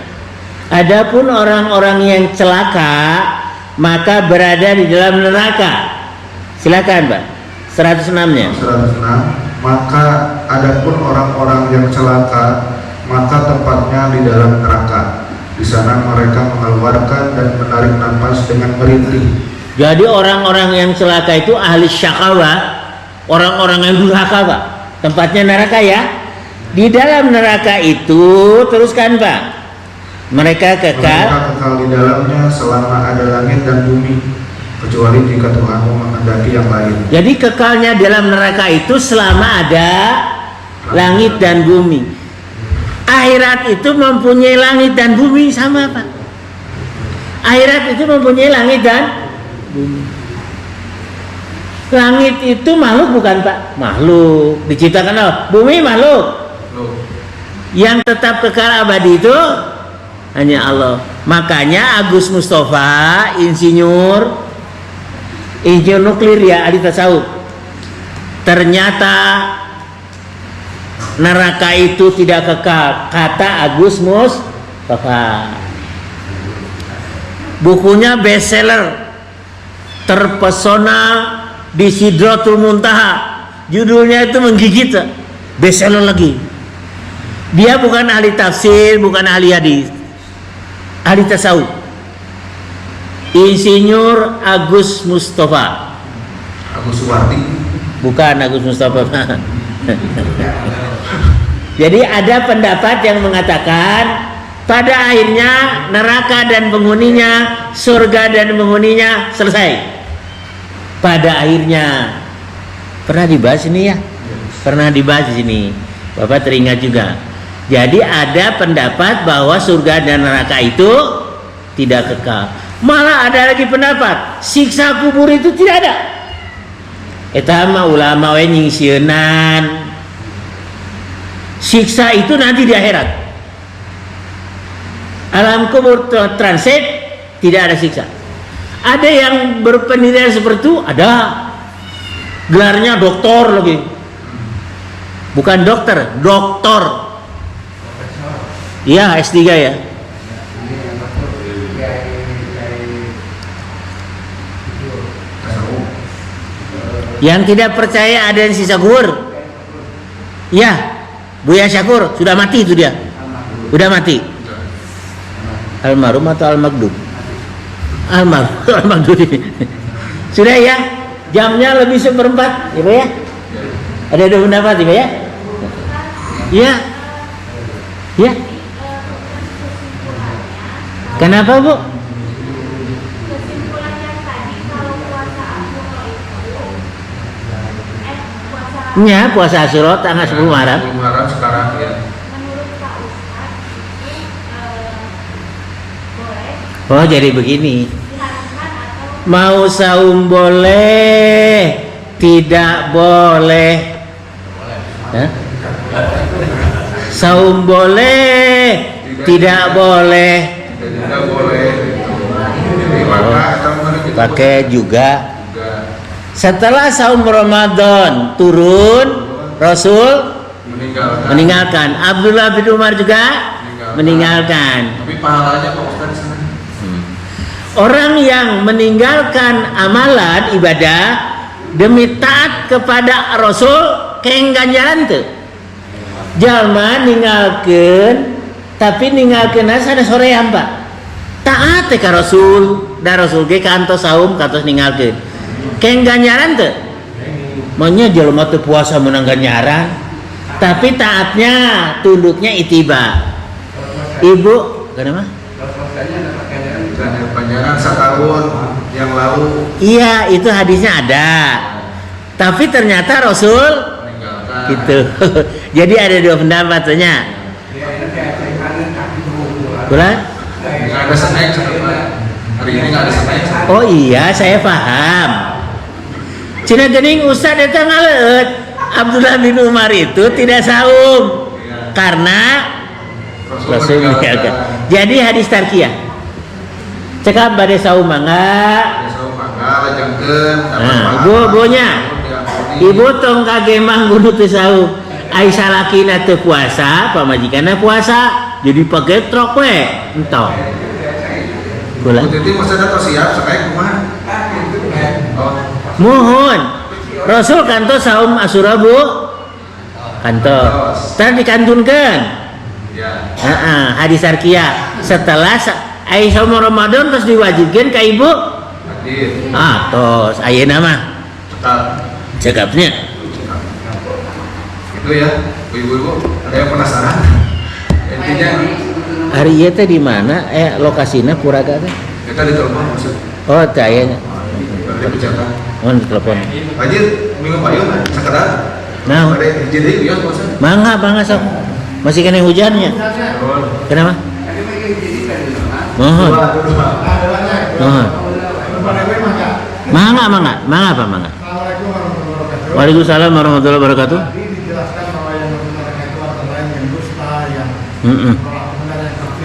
Speaker 1: Adapun orang-orang yang celaka maka berada di dalam neraka. Silakan, Pak. 106-nya.
Speaker 2: 106. Maka adapun orang-orang yang celaka maka tempatnya di dalam neraka. Di sana mereka mengeluarkan dan menarik nafas dengan merintih.
Speaker 1: Jadi orang-orang yang celaka itu ahli syakawa, orang-orang yang durhaka, Pak. Tempatnya neraka ya. Di dalam neraka itu teruskan, Pak. Mereka kekal
Speaker 2: di dalamnya selama ada langit dan bumi, kecuali jika Tuhanmu menghendaki yang lain.
Speaker 1: Jadi kekalnya dalam neraka itu selama ada langit dan bumi. Akhirat itu mempunyai langit dan bumi sama, Pak. Akhirat itu mempunyai langit dan bumi. Langit itu makhluk bukan, Pak? Makhluk. Diciptakan Allah. Bumi makhluk. Yang tetap kekal abadi itu hanya Allah. Makanya Agus Mustafa, insinyur nuklir ya, ahli tasawuf. Ternyata neraka itu tidak kekal, kata Agus Mustafa. Bukunya bestseller, terpesona di Sidratul Muntaha. Judulnya itu menggigit, bestseller lagi. Dia bukan ahli tafsir, bukan ahli hadis, ahli tasawuf. Insinyur Agus Mustafa.
Speaker 2: Agus Suwardi.
Speaker 1: Bukan Agus Mustafa. Jadi ada pendapat yang mengatakan pada akhirnya neraka dan penghuninya, surga dan penghuninya selesai. Pada akhirnya. Pernah dibahas ini ya? Pernah dibahas di sini. Bapak teringat juga. Jadi ada pendapat bahwa surga dan neraka itu tidak kekal. Malah ada lagi pendapat siksa kubur itu tidak ada. Eta mah ulama we nyingsieunan. Siksa itu nanti di akhirat. Alam kubur transit tidak ada siksa. Ada yang berpenilaian seperti itu, ada. Gelarnya doktor lagi. Bukan dokter, doktor. Iya, S3 ya. Yang tidak percaya ada yang sisa kubur. Ya, Buya Syakur sudah mati itu dia. Udah mati. Almarhum atau almagdum? Almarhum sudah ya. Jamnya lebih 1/4, ya Pak ya. Ada pendapat ya Pak ya? Ya. Ya. Kenapa Bu? Ya, puasa Asyura tanggal 10 Maret.
Speaker 2: 10 Maret sekarang ya.
Speaker 1: Oh, jadi begini. Mau saum boleh, tidak boleh. Hah? Saum boleh, tidak boleh.
Speaker 2: Tidak boleh. Jadi maka atau kita
Speaker 1: Pakai juga.
Speaker 2: juga
Speaker 1: Setelah saum Ramadan turun, Rasul meninggalkan. Abdullah bin Umar juga meninggalkan.
Speaker 2: Tapi pahalanya Pak Ustaz sana.
Speaker 1: Orang yang meninggalkan amalan ibadah demi taat kepada Rasul keng ganjaran tuh. Jalma ninggalkeun tapi ninggalkeun sana sore Pak. Taat ka Rasul, da Rasul ge kantos saum kantos ninggalkeun. Keng ganjaran tuh. Maunya jalma teu puasa menang ganjaran, tapi taatnya tunduknya itiba. Ibu, kenapa?
Speaker 2: Panjangan setahun yang lalu
Speaker 1: Iya, itu hadisnya ada. Tapi ternyata Rasul
Speaker 2: meninggalkan.
Speaker 1: gitu. Jadi ada dua pendapatnya. Bulan?
Speaker 2: Nggak ada snack sebenarnya. Hari ini nggak ada snack.
Speaker 1: Oh iya, saya paham. Cina gening Ustaz datang ngaleut. Abdullah bin Umar itu tidak saum karena Rasul meninggalkan. Jadi hadis tarkiyah. Cekap bade saum mangga.
Speaker 2: Ya saum mangga lajengkeun.
Speaker 1: Nah, ibu-ibunya. Ibu tong kage manggunu teu saum. Ai salakina teu puasa, pamajikanna puasa. Jadi pakai trok we. Entok. Kula.
Speaker 2: Bu Titi masa datang siap sekali kumaha? Oh,
Speaker 1: Mohon. Rasul kantos saum Asyura Bu. Kantos. Tadi dikantunkeun.
Speaker 2: ya.
Speaker 1: Hadis tarkiyah. Setelah ai saum Ramadan terus diwajibkan ka ibu.
Speaker 2: Hadir.
Speaker 1: Tos ayeuna mah
Speaker 2: Tetap.
Speaker 1: cekapnya.
Speaker 2: Itu ya, ibu-ibu. Ada yang penasaran? Intinya
Speaker 1: Hari ieu teh di mana? Lokasina Kuraga teh.
Speaker 2: kita ditelepon maksud.
Speaker 1: Oh, teh aya.
Speaker 2: Berarti bicara.
Speaker 1: Oh, telepon.
Speaker 2: Hadir minggu payung sekedar.
Speaker 1: Nah,
Speaker 2: Ada jadi bios bosan.
Speaker 1: mangga sok. Masih kena hujannya. Kenapa? Mohon. Mohon. Mangga apa mangga? Waalaikumsalam warahmatullahi wabarakatuh.
Speaker 7: Tadi dijelaskan bahwa yang membenarkan itu antara lain yang dusta, yang
Speaker 1: Mm-mm.
Speaker 7: menolak kebenaran yang kafir.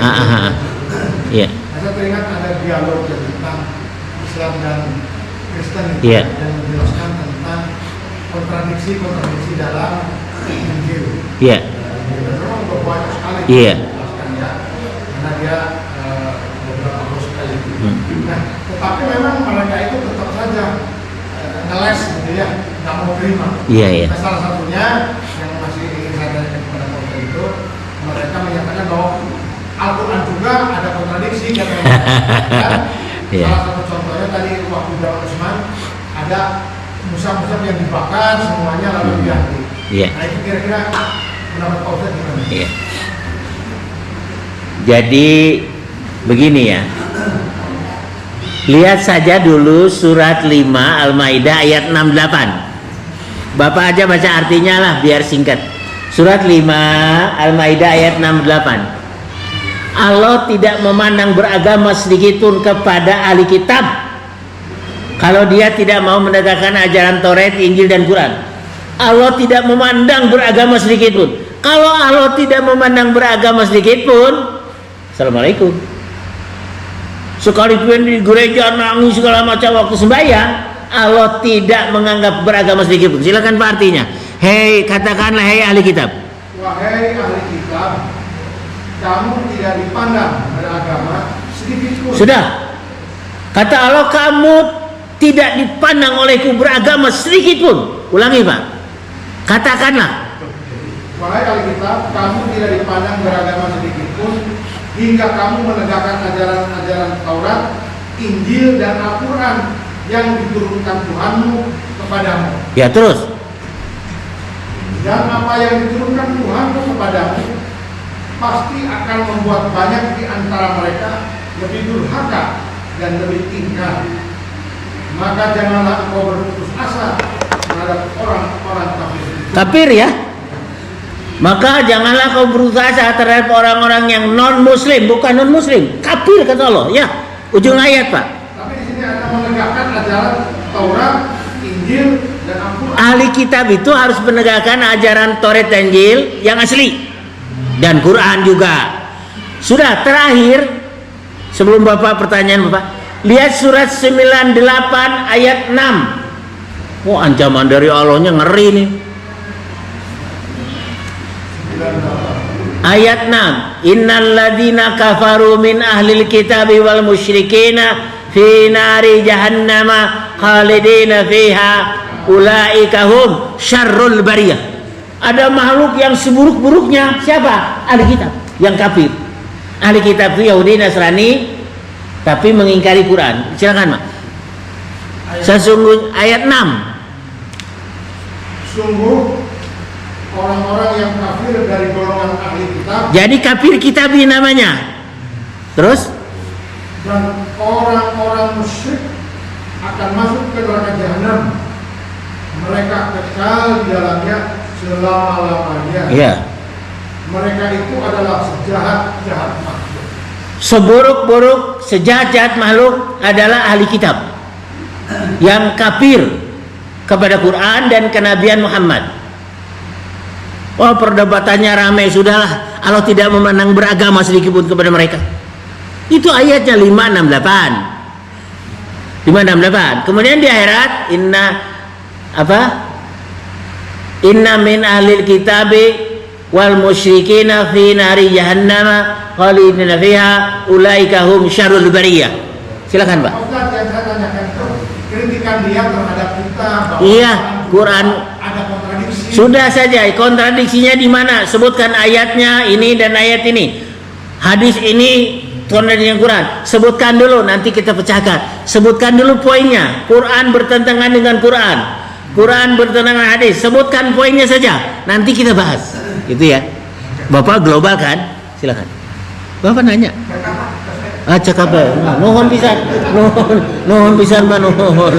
Speaker 1: Iya.
Speaker 7: Saya teringat ada dialog tentang Islam dan Kristen itu,
Speaker 1: Iya.
Speaker 7: yang menjelaskan tentang kontradiksi dalam Injil.
Speaker 1: Iya.
Speaker 7: Dan memang banyak sekali
Speaker 1: Iya.
Speaker 7: menjelaskannya, karena dia beberapa kali sekali. Nah, tetapi memang mereka itu tetap saja ngeles gitu ya, nggak mau terima.
Speaker 1: Iya, iya.
Speaker 7: Nah, salah satunya yang masih ingin saya tanyakan kepada Pak itu, mereka menyatakan bahwa Al-Quran juga ada kontradiksi katanya.
Speaker 1: Iya.
Speaker 7: Salah satu contohnya tadi waktu zaman Utsman ada musab-musab yang dibakar semuanya lalu diganti.
Speaker 1: Iya.
Speaker 7: Nah itu kira-kira pendapat Pak Ustadz gimana?
Speaker 1: Iya. Jadi begini ya. Lihat saja dulu surat 5 Al-Maidah ayat 68. Bapak aja baca artinya lah biar singkat. Surat 5 Al-Maidah ayat 68. Allah tidak memandang beragama sedikit pun kepada ahli kitab kalau dia tidak mau menegakkan ajaran Taurat, Injil dan Quran. Allah tidak memandang beragama sedikit pun. Kalau Allah tidak memandang beragama sedikit pun, assalamualaikum. Sekalipun di gereja nangis segala macam waktu sembahyang, Allah tidak menganggap beragama sedikit pun. Silakan Pak artinya. Hei, katakanlah hei ahli kitab.
Speaker 7: Wahai ahli kitab, kamu tidak dipandang beragama sedikit pun.
Speaker 1: Sudah. Kata Allah, kamu tidak dipandang olehku beragama sedikit pun. Ulangi Pak. Katakanlah.
Speaker 7: Wahai ahli kitab, kamu tidak dipandang beragama sedikit pun hingga kamu menegakkan ajaran-ajaran Taurat, Injil dan Al-Quran yang diturunkan Tuhanmu kepadamu.
Speaker 1: Ya terus.
Speaker 7: Dan apa yang diturunkan Tuhanmu kepadamu pasti akan membuat banyak di antara mereka lebih durhaka dan lebih tinggal. Maka janganlah engkau berputus asa terhadap orang-orang kafir.
Speaker 1: Kafir ya. Maka janganlah kau berusaha terhadap orang-orang yang non muslim, bukan non muslim, kafir kata Allah. Ya, ujung ayat Pak.
Speaker 7: Tapi di sini ada menegakkan ajaran Taurat, Injil dan Al-Quran.
Speaker 1: Ahli kitab itu harus menegakkan ajaran Taurat dan Injil yang asli dan Quran juga. Sudah terakhir sebelum Bapak pertanyaan Bapak, lihat surat 98 ayat 6. Oh, ancaman dari Allahnya ngeri nih. Ayat 6. Innal ladzina kafaru min ahlil kitabi wal musyrikina fi nari jahannama khalidina fiha ulaika hum syarrul bariyah. Ada makhluk yang seburuk-buruknya siapa? Ahli kitab, yang kafir. Ahli kitab itu Yahudi, Nasrani tapi mengingkari Quran. Silakan, Mak. Sesungguhnya ayat 6.
Speaker 7: Sungguh orang-orang yang kafir dari golongan ahli kitab.
Speaker 1: Jadi kafir kitabi namanya. Terus?
Speaker 7: Dan orang-orang musyrik akan masuk ke neraka jahanam. Mereka kekal di dalamnya selama-lamanya.
Speaker 1: Iya.
Speaker 7: Mereka itu adalah sejahat-jahat makhluk.
Speaker 1: Seburuk-buruk, sejahat-jahat makhluk adalah ahli kitab yang kafir kepada Quran dan kenabian Muhammad. Oh, perdebatannya ramai, sudahlah. Allah tidak memandang beragama sedikit pun kepada mereka. Itu ayatnya 568. 568. Kemudian di akhirat Inna min ahlil kitabi wal musyrikina fi nari jahannama khalidina fiha ulaika hum syarrul bariyah. Silakan, Pak.
Speaker 7: Ustaz, yang saya tanyakan itu kritikan dia terhadap kita bahwa
Speaker 1: Iya, Quran
Speaker 7: ada kontradiksi.
Speaker 1: sudah saja, kontradiksinya di mana? Sebutkan ayatnya ini dan ayat ini. Hadis ini kontradiksinya Quran. Sebutkan dulu, nanti kita pecahkan. Sebutkan dulu poinnya. Quran bertentangan dengan Quran. Quran bertentangan dengan hadis. Sebutkan poinnya saja. Nanti kita bahas. Gitu ya. Bapak global kan? Silakan. Bapak nanya. Cakap nuhun pisan. Nuhun pisan mah nuhun.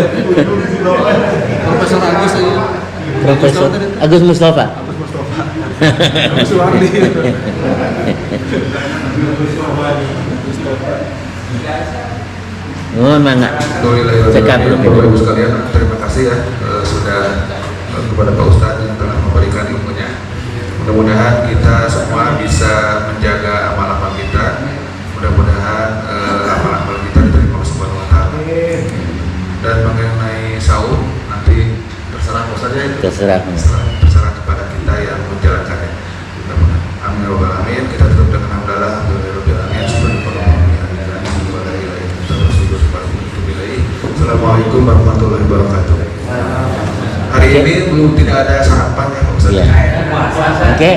Speaker 6: Profesor Agus aja.
Speaker 1: Profesor Agus Mustafa.
Speaker 6: Agus Suwardi.
Speaker 1: Oh, mangga. Cakap belum.
Speaker 2: Bapak Ibu sekalian, terima kasih ya sudah kepada Pak Ustadz yang telah memberikan ilmunya. Mudah-mudahan kita semua bisa menjaga amal-amal kita. Mudah-mudahan amal-amal kita diterima oleh Subhanahu wa Ta'ala. Dan mengenai saum nanti terserah Pak Ustadz ya. Terserah kepada kita yang menjalankannya. Mudah-mudahan. Amin ya rabbal alamin. Kita tutup dengan hamdalah alhamdulillahirabbil alamin. Assalamualaikum warahmatullahi wabarakatuh. Hari ini belum tidak ada sarapan ya Pak Ustadz.
Speaker 1: Oke.